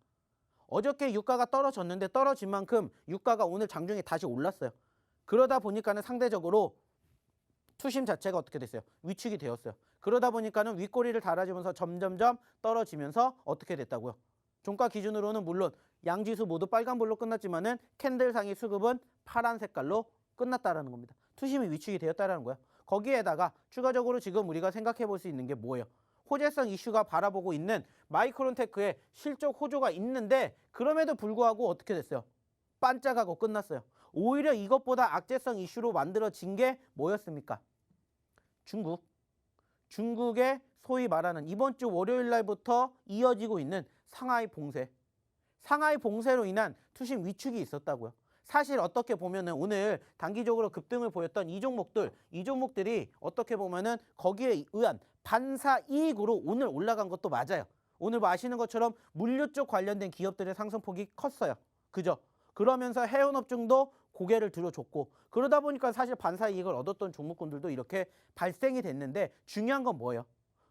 어저께 유가가 떨어졌는데 떨어진 만큼 유가가 오늘 장중에 다시 올랐어요. 그러다 보니까는 상대적으로 투심 자체가 어떻게 됐어요? 위축이 되었어요. 그러다 보니까는 윗꼬리를 달아주면서 점점점 떨어지면서 어떻게 됐다고요? 종가 기준으로는 물론 양지수 모두 빨간불로 끝났지만은 캔들상의 수급은 파란 색깔로 끝났다라는 겁니다. 투심이 위축이 되었다라는 거예요. 거기에다가 추가적으로 지금 우리가 생각해 볼 수 있는 게 뭐예요? 호재성 이슈가 바라보고 있는 마이크론테크의 실적 호조가 있는데 그럼에도 불구하고 어떻게 됐어요? 반짝하고 끝났어요. 오히려 이것보다 악재성 이슈로 만들어진 게 뭐였습니까? 중국의 소위 말하는 이번 주 월요일 날부터 이어지고 있는 상하이 봉쇄. 상하이 봉쇄로 인한 투심 위축이 있었다고요. 사실 어떻게 보면은 오늘 단기적으로 급등을 보였던 이 종목들이 어떻게 보면은 거기에 의한 반사 이익으로 오늘 올라간 것도 맞아요. 오늘 뭐 아시는 것처럼 물류 쪽 관련된 기업들의 상승폭이 컸어요. 그죠? 그러면서 해운업종도 고개를 들어줬고 그러다 보니까 사실 반사 이익을 얻었던 종목군들도 이렇게 발생이 됐는데 중요한 건 뭐예요?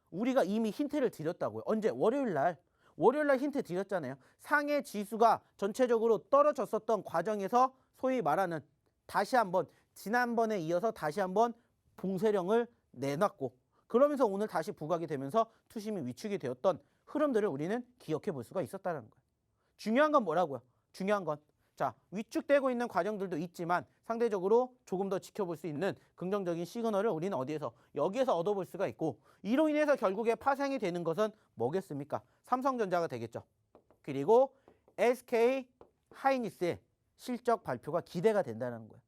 우리가 이미 힌트를 드렸다고요. 언제? 월요일 날 힌트 드렸잖아요. 상해 지수가 전체적으로 떨어졌었던 과정에서 소위 말하는 다시 한번 지난번에 이어서 다시 한번 봉쇄령을 내놨고 그러면서 오늘 다시 부각이 되면서 투심이 위축이 되었던 흐름들을 우리는 기억해 볼 수가 있었다는 거예요. 중요한 건 뭐라고요? 중요한 건 자, 위축되고 있는 과정들도 있지만 상대적으로 조금 더 지켜볼 수 있는 긍정적인 시그널을 우리는 어디에서? 여기에서 얻어볼 수가 있고 이로 인해서 결국에 파생이 되는 것은 뭐겠습니까? 삼성전자가 되겠죠. 그리고 SK 하이닉스의 실적 발표가 기대가 된다는 거예요.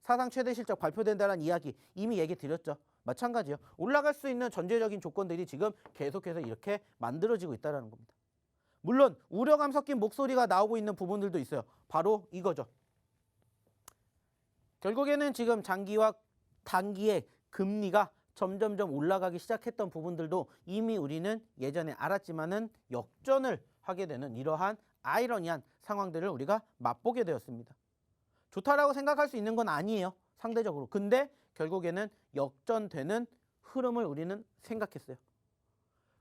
사상 최대 실적 발표된다는 이야기 이미 얘기 드렸죠. 마찬가지요. 올라갈 수 있는 전제적인 조건들이 지금 계속해서 이렇게 만들어지고 있다는 겁니다. 물론 우려감 섞인 목소리가 나오고 있는 부분들도 있어요. 바로 이거죠. 결국에는 지금 장기와 단기의 금리가 점점점 올라가기 시작했던 부분들도 이미 우리는 예전에 알았지만은 역전을 하게 되는 이러한 아이러니한 상황들을 우리가 맛보게 되었습니다. 좋다라고 생각할 수 있는 건 아니에요. 상대적으로. 근데 결국에는 역전되는 흐름을 우리는 생각했어요.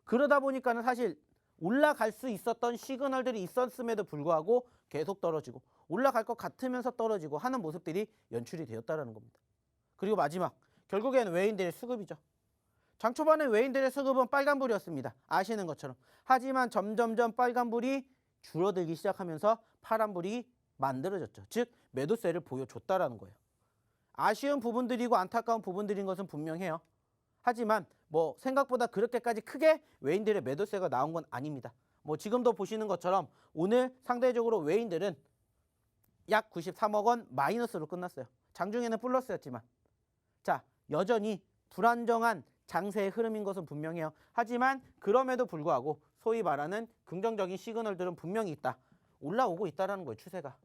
그러다 보니까는 사실 올라갈 수 있었던 시그널들이 있었음에도 불구하고 계속 떨어지고 올라갈 것 같으면서 떨어지고 하는 모습들이 연출이 되었다는 겁니다. 그리고 마지막 결국에는 외인들의 수급이죠. 장 초반에 외인들의 수급은 빨간불이었습니다. 아시는 것처럼. 하지만 점점점 빨간불이 줄어들기 시작하면서 파란불이 만들어졌죠. 즉 매도세를 보여줬다라는 거예요. 아쉬운 부분들이고 안타까운 부분들인 것은 분명해요. 하지만 뭐 생각보다 그렇게까지 크게 외인들의 매도세가 나온 건 아닙니다. 뭐 지금도 보시는 것처럼 오늘 상대적으로 외인들은 약 93억 원 마이너스로 끝났어요. 장중에는 플러스였지만. 자, 여전히 불안정한 장세의 흐름인 것은 분명해요. 하지만 그럼에도 불구하고 소위 말하는 긍정적인 시그널들은 분명히 있다. 올라오고 있다는 거예요. 추세가.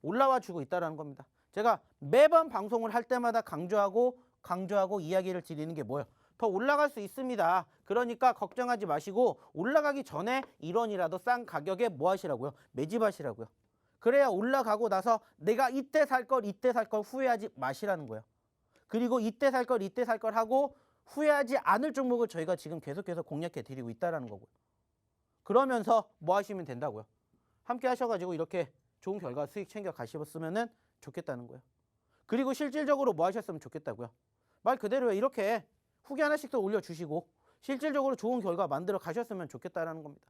올라와 주고 있다는 겁니다. 제가 매번 방송을 할 때마다 강조하고 이야기를 드리는 게 뭐예요? 더 올라갈 수 있습니다. 그러니까 걱정하지 마시고 올라가기 전에 1원이라도 싼 가격에 뭐 하시라고요? 매집하시라고요. 그래야 올라가고 나서 내가 이때 살 걸 후회하지 마시라는 거예요. 그리고 이때 살 걸 하고 후회하지 않을 종목을 저희가 지금 계속해서 공략해 드리고 있다는 거고요. 그러면서 뭐 하시면 된다고요? 함께 하셔가지고 이렇게 좋은 결과 수익 챙겨 가셨으면 좋겠다는 거예요. 그리고 실질적으로 뭐 하셨으면 좋겠다고요? 말 그대로 이렇게 후기 하나씩 더 올려주시고 실질적으로 좋은 결과 만들어 가셨으면 좋겠다는 겁니다.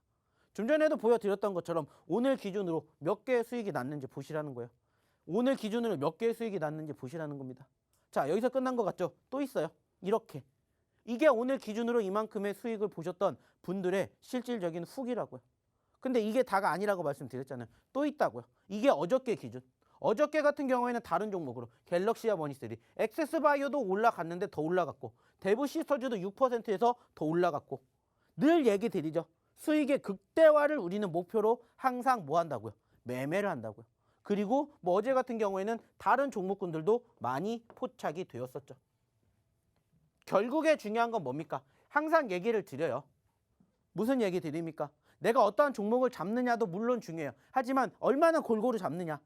좀 전에도 보여드렸던 것처럼 오늘 기준으로 몇 개의 수익이 났는지 보시라는 거예요. 오늘 기준으로 몇 개의 수익이 났는지 보시라는 겁니다. 자, 여기서 끝난 것 같죠? 또 있어요. 이렇게. 이게 오늘 기준으로 이만큼의 수익을 보셨던 분들의 실질적인 후기라고요. 근데 이게 다가 아니라고 말씀드렸잖아요. 또 있다고요. 이게 어저께 기준. 어저께 같은 경우에는 다른 종목으로 갤럭시와 머니3, 액세스바이오도 올라갔는데 더 올라갔고 대부 시스터즈도 6%에서 더 올라갔고 늘 얘기 드리죠. 수익의 극대화를 우리는 목표로 항상 뭐 한다고요? 매매를 한다고요. 그리고 뭐 어제 같은 경우에는 다른 종목군들도 많이 포착이 되었었죠. 결국에 중요한 건 뭡니까? 항상 얘기를 드려요. 무슨 얘기 드립니까? 내가 어떠한 종목을 잡느냐도 물론 중요해요. 하지만 얼마나 골고루 잡느냐.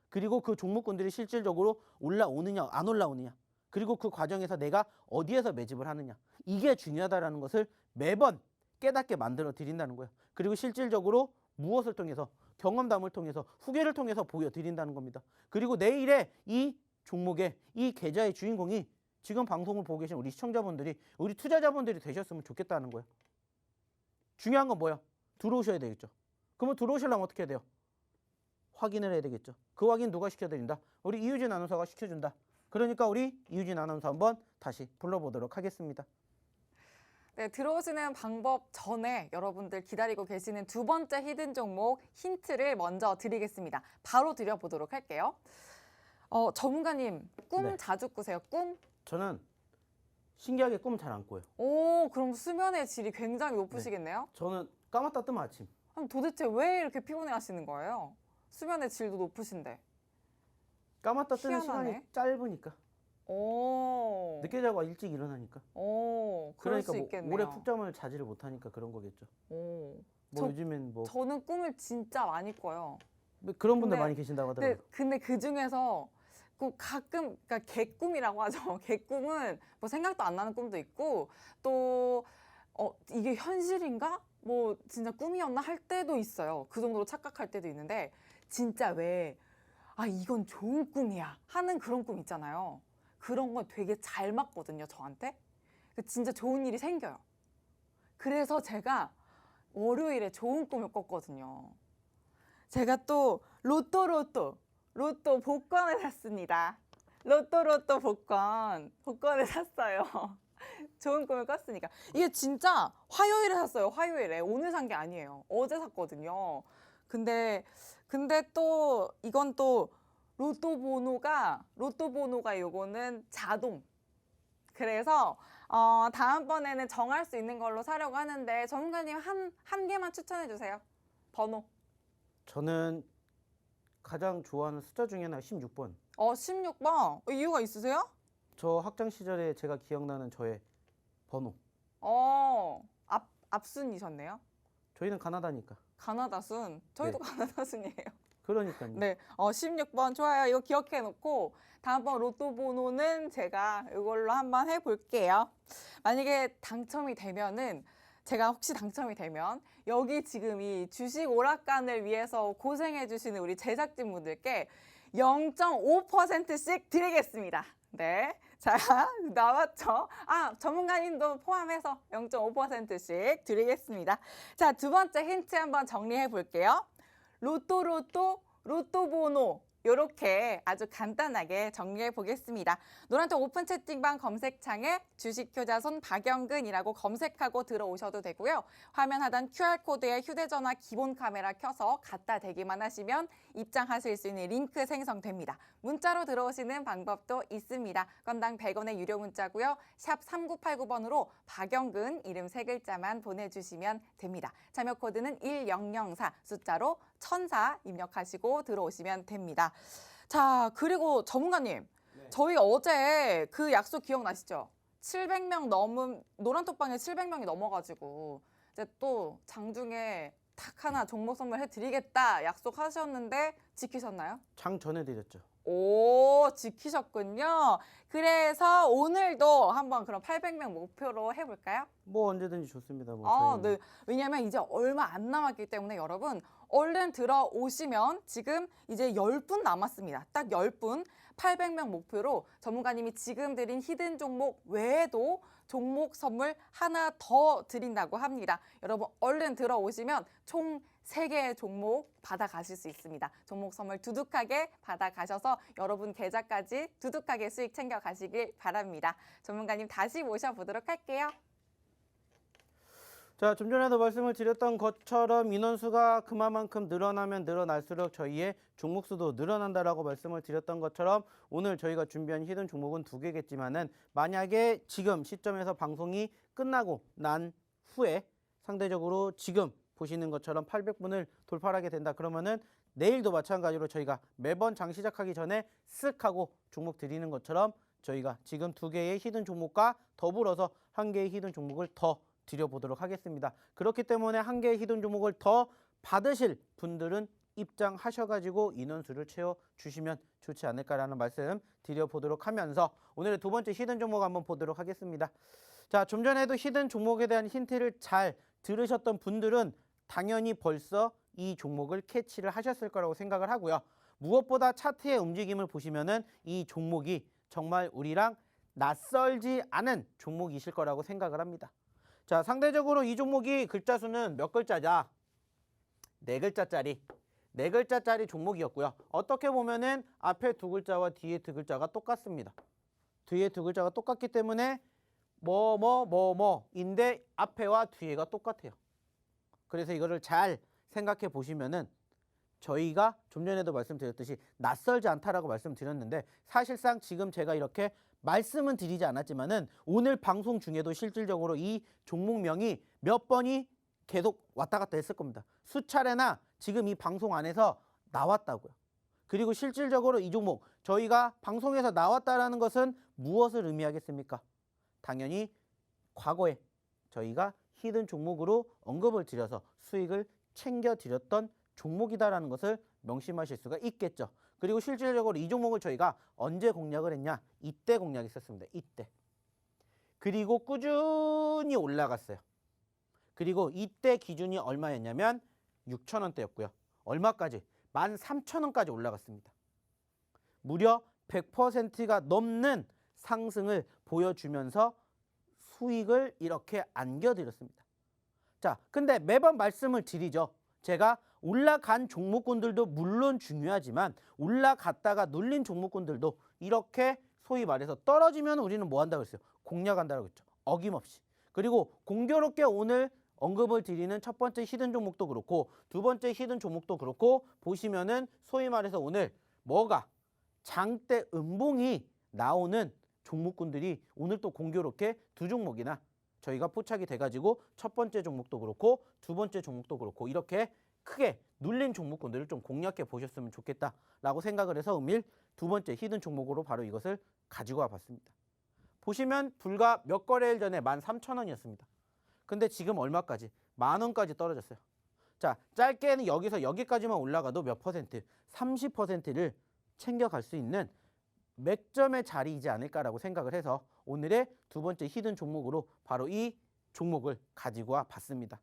그리고 그 종목군들이 실질적으로 올라오느냐 안 올라오느냐. 그리고 그 과정에서 내가 어디에서 매집을 하느냐. 이게 중요하다는 것을 매번 깨닫게 만들어 드린다는 거예요. 그리고 실질적으로 무엇을 통해서 경험담을 통해서 후기를 통해서 보여드린다는 겁니다. 그리고 내일의 이 종목의 이 계좌의 주인공이 지금 방송을 보고 계신 우리 시청자분들이 우리 투자자분들이 되셨으면 좋겠다는 거예요. 중요한 건 뭐예요? 들어오셔야 되겠죠. 그러면 들어오시려면 어떻게 해야 돼요? 확인을 해야 되겠죠. 그 확인 누가 시켜드린다? 우리 이유진 아나운서가 시켜준다. 그러니까 우리 이유진 아나운서 한번 다시 불러보도록 하겠습니다. 네, 들어오시는 방법 전에 여러분들 기다리고 계시는 두 번째 히든 종목 힌트를 먼저 드리겠습니다. 바로 드려보도록 할게요. 전문가님, 꿈 네. 자주 꾸세요? 꿈? 저는 신기하게 꿈 잘 안 꿔요. 오, 그럼 수면의 질이 굉장히 높으시겠네요? 저는 까맣다 뜨면 아침. 그럼 도대체 왜 이렇게 피곤해 하시는 거예요? 수면의 질도 높으신데. 까맣다 뜨는 희한하네. 시간이 짧으니까. 오. 늦게 자고 일찍 일어나니까. 오, 그럴 그러니까 수 뭐 있겠네요. 오래 푹 잠을 자지를 못하니까 그런 거겠죠. 오. 뭐 저- 요즘엔 뭐 저는 꿈을 진짜 많이 꿔요. 그런 분들 근데- 많이 계신다고 하더라고요. 근데 그 중에서 꼭 가끔, 그러니까 개꿈이라고 하죠. 개꿈은 뭐 생각도 안 나는 꿈도 있고 또 이게 현실인가? 뭐 진짜 꿈이었나 할 때도 있어요. 그 정도로 착각할 때도 있는데 진짜 이건 좋은 꿈이야 하는 그런 꿈 있잖아요. 그런 건 되게 잘 맞거든요, 저한테. 진짜 좋은 일이 생겨요. 그래서 제가 월요일에 좋은 꿈을 꿨거든요. 제가 또 로또 복권을 샀습니다. 로또 복권을 샀어요. 좋은 꿈을 꿨으니까. 이게 진짜 화요일에 샀어요. 화요일에. 오늘 산 게 아니에요. 어제 샀거든요. 근데 또 이건 또 로또 번호가 요거는 자동. 그래서 다음번에는 정할 수 있는 걸로 사려고 하는데 전문가님 한 개만 추천해 주세요. 번호. 저는 가장 좋아하는 숫자 중에 하나 16번. 16번. 이유가 있으세요? 저 학창 시절에 제가 기억나는 저의 번호. 앞순이셨네요. 저희는 가나다니까. 가나다순. 저희도 네. 가나다순이에요. 그러니까요. 네, 16번 좋아요. 이거 기억해 놓고 다음번 로또 번호는 제가 이걸로 한번 해볼게요. 만약에 당첨이 되면은 제가 혹시 당첨이 되면 여기 지금 이 주식 오락관을 위해서 고생해 주시는 우리 제작진분들께 0.5%씩 드리겠습니다. 네. 자, 나왔죠? 전문가님도 포함해서 0.5%씩 드리겠습니다. 자, 두 번째 힌트 한번 정리해 볼게요. 로또 번호 이렇게 아주 간단하게 정리해 보겠습니다. 노란톡 오픈 채팅방 검색창에 주식효자손 박영근이라고 검색하고 들어오셔도 되고요. 화면 하단 QR코드에 휴대전화 기본 카메라 켜서 갖다 대기만 하시면 입장하실 수 있는 링크 생성됩니다. 문자로 들어오시는 방법도 있습니다. 건당 100원의 유료 문자고요. 샵 3989번으로 박영근 이름 3글자만 보내주시면 됩니다. 참여 코드는 1004 숫자로 1004 입력하시고 들어오시면 됩니다. 자, 그리고 전문가님, 네. 저희 어제 그 약속 기억나시죠? 700명 넘은 노란톡방에 700명이 넘어가지고 이제 또 장중에 딱 하나 종목 선물 해드리겠다 약속하셨는데 지키셨나요? 장 전해드렸죠. 오, 지키셨군요. 그래서 오늘도 한번 그럼 800명 목표로 해볼까요? 뭐 언제든지 좋습니다. 뭐 아, 저희는. 네. 왜냐면 이제 얼마 안 남았기 때문에 여러분 얼른 들어오시면 지금 이제 10분 남았습니다. 딱 10분 800명 목표로 전문가님이 지금 드린 히든 종목 외에도 종목 선물 하나 더 드린다고 합니다. 여러분 얼른 들어오시면 총 3개의 종목 받아가실 수 있습니다. 종목 선물 두둑하게 받아가셔서 여러분 계좌까지 두둑하게 수익 챙겨가시길 바랍니다. 전문가님 다시 모셔보도록 할게요. 자, 좀 전에도 말씀을 드렸던 것처럼 인원수가 그만큼 늘어나면 늘어날수록 저희의 종목 수도 늘어난다라고 말씀을 드렸던 것처럼 오늘 저희가 준비한 히든 종목은 2개겠지만은 만약에 지금 시점에서 방송이 끝나고 난 후에 상대적으로 지금 보시는 것처럼 800분을 돌파하게 된다 그러면은 내일도 마찬가지로 저희가 매번 장 시작하기 전에 쓱 하고 종목 드리는 것처럼 저희가 지금 2개의 히든 종목과 더불어서 1개의 히든 종목을 더 드려보도록 하겠습니다. 그렇기 때문에 1개의 히든 종목을 더 받으실 분들은 입장하셔가지고 인원수를 채워주시면 좋지 않을까라는 말씀 드려보도록 하면서 오늘의 2번째 히든 종목 한번 보도록 하겠습니다. 자, 좀 전에도 히든 종목에 대한 힌트를 잘 들으셨던 분들은 당연히 벌써 이 종목을 캐치를 하셨을 거라고 생각을 하고요. 무엇보다 차트의 움직임을 보시면은 이 종목이 정말 우리랑 낯설지 않은 종목이실 거라고 생각을 합니다. 자, 상대적으로 이 종목이 글자 수는 몇 글자자? 4글자짜리. 4글자짜리 종목이었고요. 어떻게 보면은 앞에 2글자와 뒤에 2글자가 똑같습니다. 뒤에 2글자가 똑같기 때문에 뭐인데 앞에와 뒤에가 똑같아요. 그래서 이거를 잘 생각해 보시면은 저희가 좀 전에도 말씀드렸듯이 낯설지 않다라고 말씀드렸는데 사실상 지금 제가 이렇게 말씀은 드리지 않았지만은 오늘 방송 중에도 실질적으로 이 종목명이 몇 번이 계속 왔다 갔다 했을 겁니다. 수차례나 지금 이 방송 안에서 나왔다고요. 그리고 실질적으로 이 종목 저희가 방송에서 나왔다라는 것은 무엇을 의미하겠습니까? 당연히 과거에 저희가 히든 종목으로 언급을 드려서 수익을 챙겨드렸던 종목이다라는 것을 명심하실 수가 있겠죠. 그리고 실질적으로 이 종목을 저희가 언제 공략을 했냐? 이때 공략했었습니다. 이때. 그리고 꾸준히 올라갔어요. 그리고 이때 기준이 얼마였냐면 6,000원대였고요. 얼마까지? 13,000원까지 올라갔습니다. 무려 100%가 넘는 상승을 보여주면서 수익을 이렇게 안겨드렸습니다. 자, 근데 매번 말씀을 드리죠. 제가 올라간 종목군들도 물론 중요하지만 올라갔다가 눌린 종목군들도 이렇게 소위 말해서 떨어지면 우리는 뭐 한다고 했어요? 공략한다고 했죠. 어김없이. 그리고 공교롭게 오늘 언급을 드리는 첫 번째 히든 종목도 그렇고 두 번째 히든 종목도 그렇고 보시면은 소위 말해서 오늘 뭐가 장대 음봉이 나오는 종목군들이 오늘 또 공교롭게 2종목이나 저희가 포착이 돼가지고 첫 번째 종목도 그렇고 두 번째 종목도 그렇고 이렇게 크게 눌린 종목군들을 좀 공략해 보셨으면 좋겠다라고 생각을 해서 음일 2번째 히든 종목으로 바로 이것을 가지고 와봤습니다. 보시면 불과 몇 거래일 전에 13,000원이었습니다. 근데 지금 얼마까지? 10,000원까지 떨어졌어요. 자, 짧게는 여기서 여기까지만 올라가도 몇 퍼센트? 30%를 챙겨갈 수 있는 맥점의 자리이지 않을까라고 생각을 해서 오늘의 2번째 히든 종목으로 바로 이 종목을 가지고 와 봤습니다.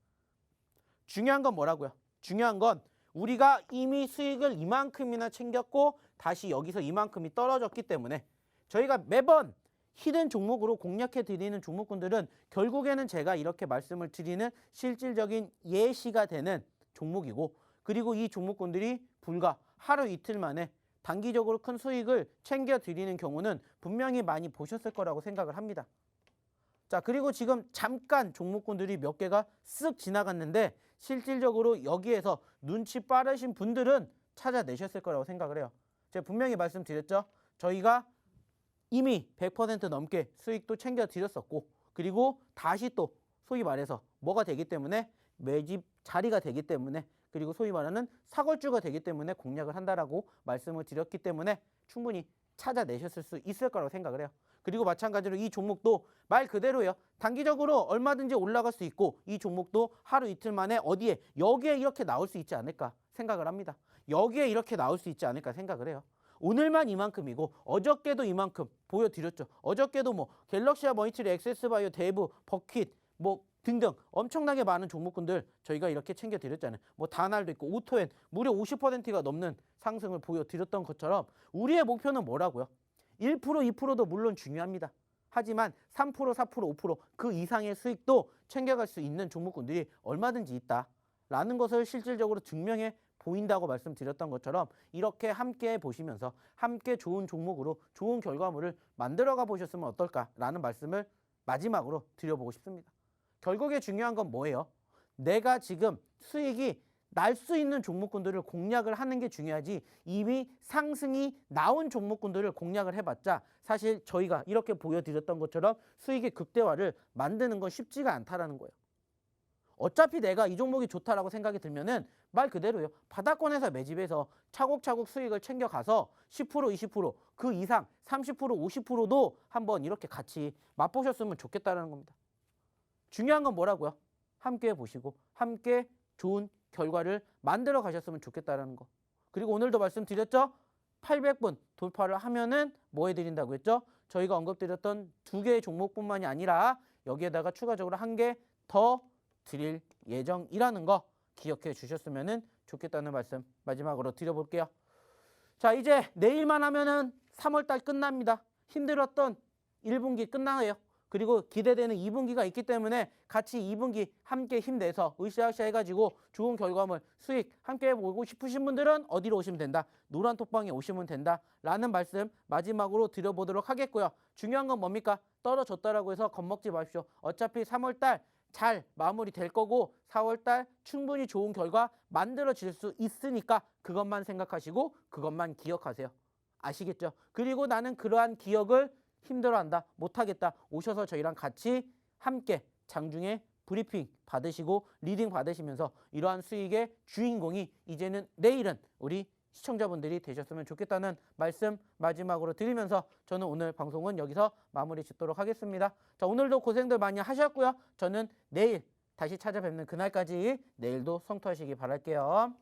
중요한 건 뭐라고요? 중요한 건 우리가 이미 수익을 이만큼이나 챙겼고 다시 여기서 이만큼이 떨어졌기 때문에 저희가 매번 히든 종목으로 공략해 드리는 종목군들은 결국에는 제가 이렇게 말씀을 드리는 실질적인 예시가 되는 종목이고 그리고 이 종목군들이 불과 하루 이틀 만에 단기적으로 큰 수익을 챙겨 드리는 경우는 분명히 많이 보셨을 거라고 생각을 합니다. 자, 그리고 지금 잠깐 종목군들이 몇 개가 쓱 지나갔는데 실질적으로 여기에서 눈치 빠르신 분들은 찾아내셨을 거라고 생각을 해요. 제가 분명히 말씀드렸죠. 저희가 이미 100% 넘게 수익도 챙겨 드렸었고, 그리고 다시 또 소위 말해서 뭐가 되기 때문에 매집 자리가 되기 때문에, 그리고 소위 말하는 사골주가 되기 때문에 공략을 한다라고 말씀을 드렸기 때문에 충분히 찾아내셨을 수 있을 거라고 생각을 해요. 그리고 마찬가지로 이 종목도 말 그대로예요. 단기적으로 얼마든지 올라갈 수 있고, 이 종목도 하루 이틀 만에 어디에 여기에 이렇게 나올 수 있지 않을까 생각을 합니다. 여기에 이렇게 나올 수 있지 않을까 생각을 해요. 오늘만 이만큼이고 어저께도 이만큼 보여드렸죠. 어저께도 뭐 갤럭시와 머니터리, 엑세스바이오, 대부, 버킷 뭐 등등 엄청나게 많은 종목군들 저희가 이렇게 챙겨드렸잖아요. 뭐 다날도 있고 오토엔 무려 50%가 넘는 상승을 보여드렸던 것처럼 우리의 목표는 뭐라고요? 1%, 2%도 물론 중요합니다. 하지만 3%, 4%, 5%그 이상의 수익도 챙겨갈 수 있는 종목군들이 얼마든지 있다라는 것을 실질적으로 증명해 보인다고 말씀드렸던 것처럼 이렇게 함께 보시면서 함께 좋은 종목으로 좋은 결과물을 만들어가 보셨으면 어떨까라는 말씀을 마지막으로 드려보고 싶습니다. 결국에 중요한 건 뭐예요? 내가 지금 수익이 날 수 있는 종목군들을 공략을 하는 게 중요하지, 이미 상승이 나온 종목군들을 공략을 해봤자 사실 저희가 이렇게 보여드렸던 것처럼 수익의 극대화를 만드는 건 쉽지가 않다라는 거예요. 어차피 내가 이 종목이 좋다라고 생각이 들면은 말 그대로예요. 바닥권에서 매집해서 차곡차곡 수익을 챙겨가서 10%, 20%, 그 이상 30%, 50%도 한번 이렇게 같이 맛보셨으면 좋겠다는 겁니다. 중요한 건 뭐라고요? 함께 보시고 함께 좋은 결과를 만들어 가셨으면 좋겠다는 거. 그리고 오늘도 말씀드렸죠? 800분 돌파를 하면은 뭐 해드린다고 했죠? 저희가 언급드렸던 2개의 종목뿐만이 아니라 여기에다가 추가적으로 1개 더 드릴 예정이라는 거 기억해 주셨으면 좋겠다는 말씀 마지막으로 드려볼게요. 자, 이제 내일만 하면은 3월달 끝납니다. 힘들었던 1분기 끝나요. 그리고 기대되는 2분기가 있기 때문에 같이 2분기 함께 힘내서 으쌰으쌰 해가지고 좋은 결과물 수익 함께 해보고 싶으신 분들은 어디로 오시면 된다? 노란톡방에 오시면 된다 라는 말씀 마지막으로 드려보도록 하겠고요. 중요한 건 뭡니까? 떨어졌다라고 해서 겁먹지 마십시오. 어차피 3월달 잘 마무리될 거고 4월달 충분히 좋은 결과 만들어질 수 있으니까 그것만 생각하시고 그것만 기억하세요. 아시겠죠? 그리고 나는 그러한 기억을 힘들어한다, 못하겠다, 오셔서 저희랑 같이 함께 장중에 브리핑 받으시고 리딩 받으시면서 이러한 수익의 주인공이 이제는 내일은 우리 시청자분들이 되셨으면 좋겠다는 말씀 마지막으로 드리면서 저는 오늘 방송은 여기서 마무리 짓도록 하겠습니다. 자, 오늘도 고생들 많이 하셨고요. 저는 내일 다시 찾아뵙는 그날까지 내일도 성투하시기 바랄게요.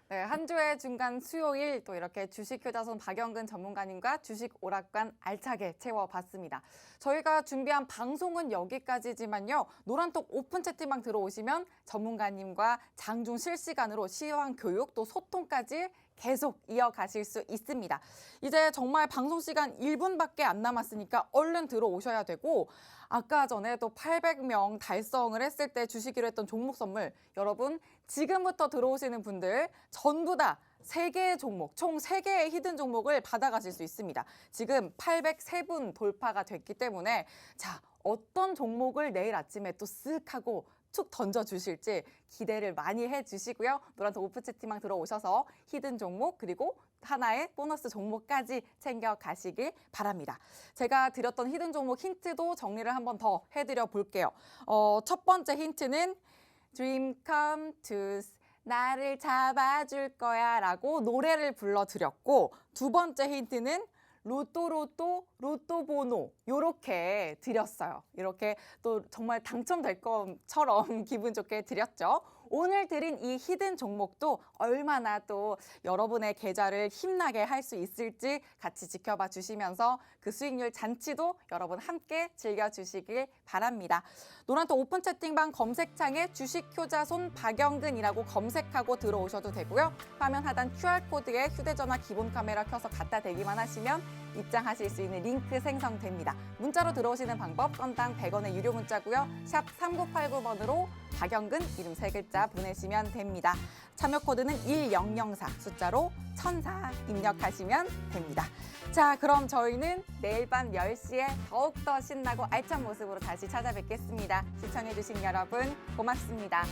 네, 한 주의 중간 수요일 또 이렇게 주식효자손 박영근 전문가님과 주식 오락관 알차게 채워봤습니다. 저희가 준비한 방송은 여기까지지만요. 노란톡 오픈 채팅방 들어오시면 전문가님과 장중 실시간으로 시황 교육 또 소통까지 계속 이어가실 수 있습니다. 이제 정말 방송 시간 1분밖에 안 남았으니까 얼른 들어오셔야 되고, 아까 전에 또 800명 달성을 했을 때 주시기로 했던 종목 선물, 여러분 지금부터 들어오시는 분들 전부 다 3개의 종목, 총 3개의 히든 종목을 받아가실 수 있습니다. 지금 803분 돌파가 됐기 때문에 자, 어떤 종목을 내일 아침에 또 쓱 하고 툭 던져주실지 기대를 많이 해주시고요. 노란톡 오픈 채팅방 들어오셔서 히든 종목 그리고 하나의 보너스 종목까지 챙겨가시길 바랍니다. 제가 드렸던 히든 종목 힌트도 정리를 한번 더 해드려 볼게요. 첫 번째 힌트는 Dream come true, 나를 잡아줄 거야 라고 노래를 불러드렸고, 두 번째 힌트는 로또 번호 요렇게 드렸어요. 이렇게 또 정말 당첨될 것처럼 기분 좋게 드렸죠. 오늘 드린 이 히든 종목도 얼마나 또 여러분의 계좌를 힘나게 할 수 있을지 같이 지켜봐 주시면서 그 수익률 잔치도 여러분 함께 즐겨주시길 바랍니다. 노란톡 오픈 채팅방 검색창에 주식효자손 박영근이라고 검색하고 들어오셔도 되고요. 화면 하단 QR코드에 휴대전화 기본 카메라 켜서 갖다 대기만 하시면 입장하실 수 있는 링크 생성됩니다. 문자로 들어오시는 방법 건당 100원의 유료 문자고요. 샵 3989번으로 박영근 이름 3글자 보내시면 됩니다. 참여 코드는 1004 숫자로 1004 입력하시면 됩니다. 자, 그럼 저희는 내일 밤 10시에 더욱더 신나고 알찬 모습으로 다시 찾아뵙겠습니다. 시청해주신 여러분 고맙습니다.